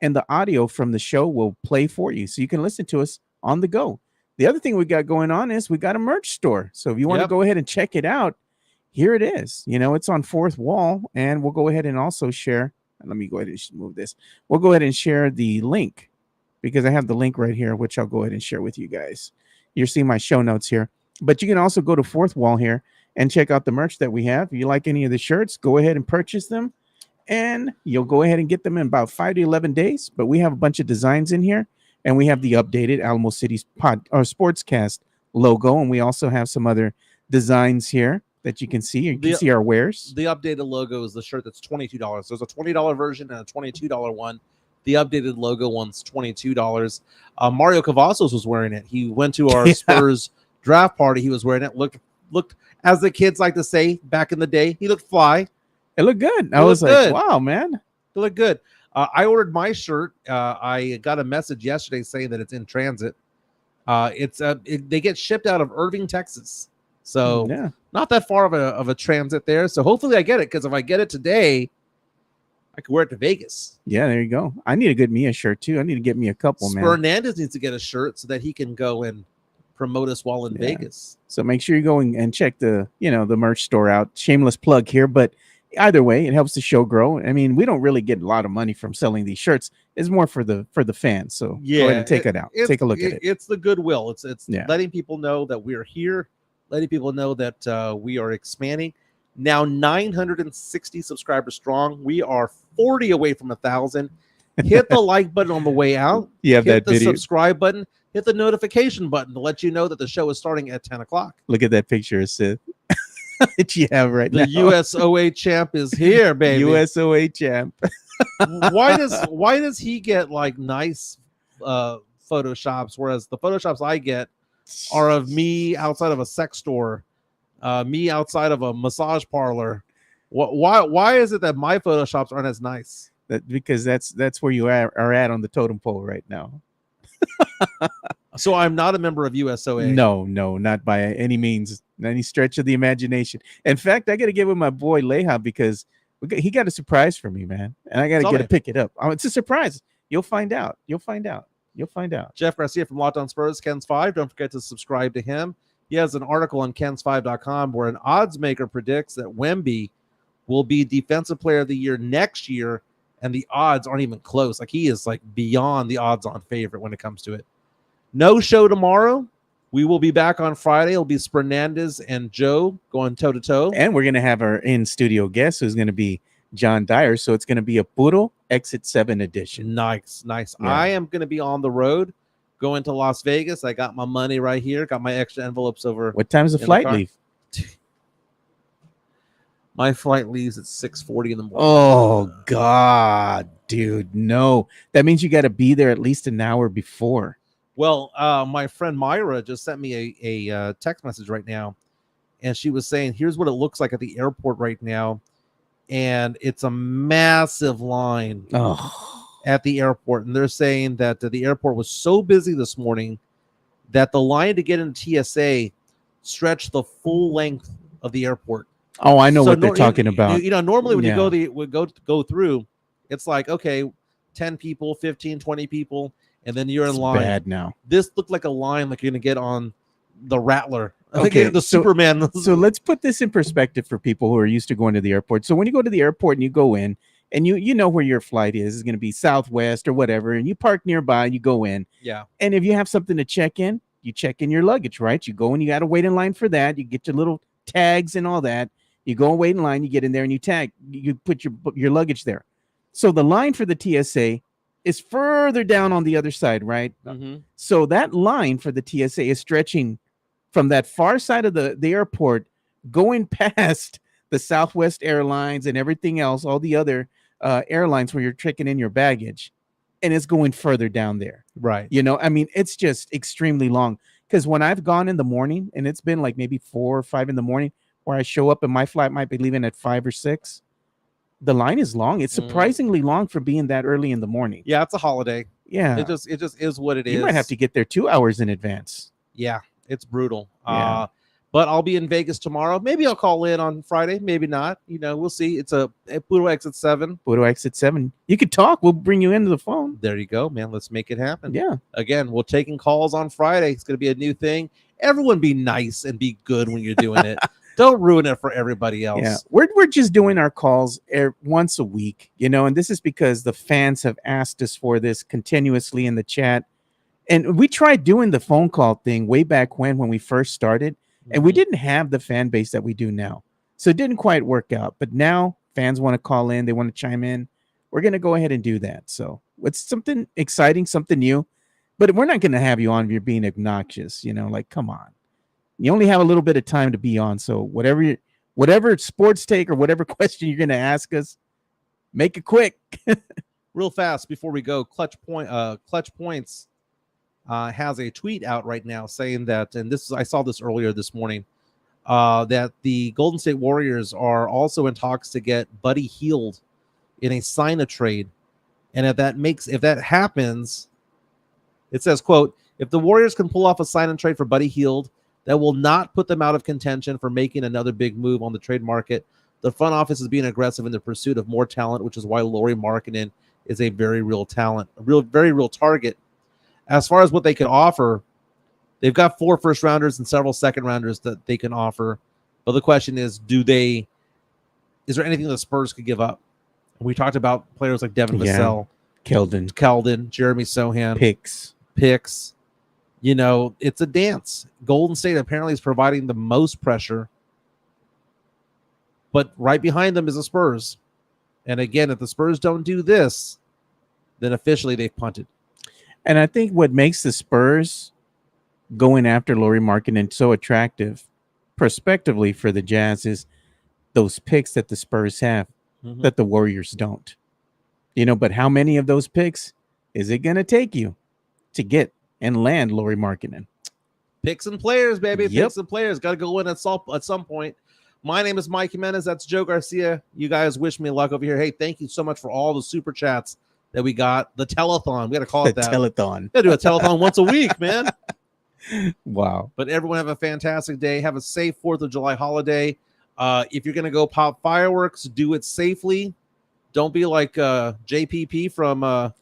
Speaker 1: and the audio from the show will play for you. So you can listen to us on the go. The other thing we got going on is we got a merch store. So if you want to go ahead and check it out, here it is. You know, it's on Fourth Wall, and we'll go ahead and also share. Let me go ahead and move this. We'll go ahead and share the link because I have the link right here, which I'll go ahead and share with you guys. You're seeing my show notes here, but you can also go to Fourth Wall here and check out the merch that we have. If you like any of the shirts, go ahead and purchase them, and you'll go ahead and get them in about 5 to 11 days. But we have a bunch of designs in here, and we have the updated Alamo City's Sportscast logo, and we also have some other designs here that you can see. You can see our wares.
Speaker 2: The updated logo is the shirt that's $22. There's a $20 version and a $22 one. The updated logo one's $22. Mario Cavazos was wearing it. He went to our Spurs draft party. He was wearing it. Looked, as the kids like to say back in the day, he looked fly.
Speaker 1: It looked good. I was like, wow, man.
Speaker 2: It looked good. I ordered my shirt. I got a message yesterday saying that it's in transit. They get shipped out of Irving, Texas. So not that far of a transit there. So hopefully I get it, because if I get it today, I could wear it to Vegas.
Speaker 1: Yeah, there you go. I need to get me a shirt too. I need to get me a couple, man.
Speaker 2: Fernandez needs to get a shirt so that he can go and promote us while in
Speaker 1: Yeah.
Speaker 2: Vegas.
Speaker 1: So make sure you go and check the merch store out. Shameless plug here, but either way, it helps the show grow. I mean, we don't really get a lot of money from selling these shirts. It's more for the fans. So go ahead and take it out. Take a look at it.
Speaker 2: It's the goodwill. It's
Speaker 1: Yeah.
Speaker 2: letting people know that we're here, letting people know that we are expanding. Now 960 subscribers strong. We are 40 away from 1,000. Hit the like button on the way out.
Speaker 1: You have
Speaker 2: Hit
Speaker 1: that
Speaker 2: the
Speaker 1: video.
Speaker 2: subscribe button. Hit the notification button to let you know that the show is starting at 10 o'clock.
Speaker 1: Look at that picture of Sith that you have right
Speaker 2: The
Speaker 1: now.
Speaker 2: USOA champ is here, baby.
Speaker 1: USOA champ.
Speaker 2: why does he get like nice photoshops, whereas the photoshops I get are of me outside of a sex store, me outside of a massage parlor? Why is it that my photoshops aren't as nice?
Speaker 1: Because that's where you are at on the totem pole right now.
Speaker 2: So I'm not a member of USOA.
Speaker 1: No, not by any means, any stretch of the imagination. In fact, I got to give it my boy Leha because he got a surprise for me, man, and I got to pick it up. It's a surprise. You'll find out.
Speaker 2: Jeff Garcia from Locked On Spurs, Ken's 5. Don't forget to subscribe to him. He has an article on Kens5.com where an odds maker predicts that Wemby will be Defensive Player of the Year next year, and the odds aren't even close. Like, he is like beyond the odds-on favorite when it comes to it. No show tomorrow. We will be back on Friday. It'll be Spernandez and Joe going toe-to-toe.
Speaker 1: And we're going to have our in-studio guest who's going to be John Dyer. So it's going to be a Puro Exit 7 edition.
Speaker 2: Nice.
Speaker 1: Yeah.
Speaker 2: I am going to be on the road going to Las Vegas. I got my money right here. Got my extra envelopes over.
Speaker 1: What time's the flight leave?
Speaker 2: My flight leaves at 6:40 in the morning.
Speaker 1: Oh, God, dude. No. That means you got to be there at least an hour before.
Speaker 2: Well, my friend Myra just sent me a text message right now, and she was saying, here's what it looks like at the airport right now, and it's a massive line at the airport, and they're saying that the airport was so busy this morning that the line to get into TSA stretched the full length of the airport.
Speaker 1: Oh, I know what they're talking about.
Speaker 2: Normally when you go through, it's like, okay, 10 people, 15, 20 people, and then you're in line.
Speaker 1: Bad now.
Speaker 2: This looked like a line like you're going to get on the Rattler.
Speaker 1: Okay,
Speaker 2: the Superman.
Speaker 1: So let's put this in perspective for people who are used to going to the airport. So when you go to the airport and you go in, and you know where your flight is going to be Southwest or whatever, and you park nearby, you go in.
Speaker 2: Yeah.
Speaker 1: And if you have something to check in, you check in your luggage, right? You go and you got to wait in line for that. You get your little tags and all that. You go and wait in line, you get in there and you put your luggage there. So the line for the TSA is further down on the other side, right?
Speaker 2: Mm-hmm.
Speaker 1: So that line for the TSA is stretching from that far side of the airport, going past the Southwest Airlines and everything else, all the other airlines where you're checking in your baggage, and it's going further down there.
Speaker 2: Right.
Speaker 1: I mean, it's just extremely long. Because when I've gone in the morning, and it's been like maybe 4 or 5 in the morning, where I show up and my flight might be leaving at 5 or 6, the line is long. It's surprisingly long for being that early in the morning.
Speaker 2: Yeah, it's a holiday.
Speaker 1: Yeah.
Speaker 2: It just is what it is.
Speaker 1: You might have to get there 2 hours in advance.
Speaker 2: Yeah, it's brutal.
Speaker 1: Yeah.
Speaker 2: But I'll be in Vegas tomorrow. Maybe I'll call in on Friday. Maybe not. We'll see. It's a Puro Exit 7.
Speaker 1: Puro Exit 7. You could talk. We'll bring you into the phone.
Speaker 2: There you go, man. Let's make it happen.
Speaker 1: Yeah.
Speaker 2: Again, we're taking calls on Friday. It's going to be a new thing. Everyone be nice and be good when you're doing it. Don't ruin it for everybody else.
Speaker 1: Yeah, we're just doing our calls once a week, and this is because the fans have asked us for this continuously in the chat. And we tried doing the phone call thing way back when we first started, and we didn't have the fan base that we do now. So it didn't quite work out. But now fans want to call in, they want to chime in. We're going to go ahead and do that. So it's something exciting, something new. But we're not going to have you on if you're being obnoxious, like, come on. You only have a little bit of time to be on. So whatever sports take or whatever question you're going to ask us, make it quick.
Speaker 2: Real fast before we go, Clutch Points has a tweet out right now saying that, and I saw this earlier this morning, that the Golden State Warriors are also in talks to get Buddy Hield in a sign-a-trade. And if that happens, it says, quote, if the Warriors can pull off a sign-and-trade for Buddy Hield, that will not put them out of contention for making another big move on the trade market. The front office is being aggressive in the pursuit of more talent, which is why Lori Markkanen is a very real talent, very real target. As far as what they could offer, They've got 4 first rounders and several second rounders that they can offer. But the question is, is there anything the Spurs could give up? And we talked about players like Devin Vassell, Keldon, Jeremy Sochan, picks. You know, it's a dance. Golden State apparently is providing the most pressure, but right behind them is the Spurs. And again, if the Spurs don't do this, then officially they've punted.
Speaker 1: And I think what makes the Spurs going after Lori Markkanen so attractive prospectively for the Jazz is those picks that the Spurs have that the Warriors don't. You know, but how many of those picks is it going to take you to get and land Lori Markkanen?
Speaker 2: Picks and players, baby.
Speaker 1: Yep.
Speaker 2: Picks and players. Got to go in at some point. My name is Mike Jimenez. That's Joe Garcia. You guys wish me luck over here. Hey, thank you so much for all the super chats that we got. The telethon. We got to call it that.
Speaker 1: Telethon.
Speaker 2: We got to do a telethon once a week, man.
Speaker 1: Wow.
Speaker 2: But everyone have a fantastic day. Have a safe 4th of July holiday. If you're going to go pop fireworks, do it safely. Don't be like JPP from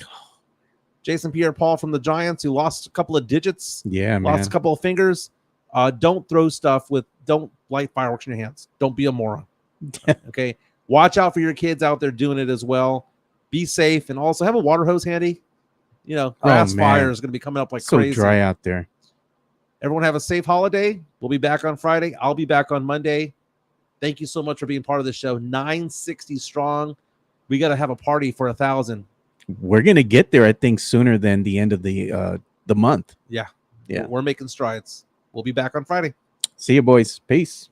Speaker 2: Jason Pierre-Paul from the Giants, who lost a couple of digits.
Speaker 1: Yeah, man.
Speaker 2: Lost a couple of fingers. Don't light fireworks in your hands. Don't be a moron. Okay. Watch out for your kids out there doing it as well. Be safe, and also have a water hose handy. You know, grass fire is going to be coming up like crazy.
Speaker 1: So dry out there.
Speaker 2: Everyone have a safe holiday. We'll be back on Friday. I'll be back on Monday. Thank you so much for being part of the show. 960 strong. We got to have a party for 1,000.
Speaker 1: We're going to get there, I think, sooner than the end of the month.
Speaker 2: Yeah.
Speaker 1: Yeah.
Speaker 2: We're making strides. We'll be back on Friday.
Speaker 1: See you, boys. Peace.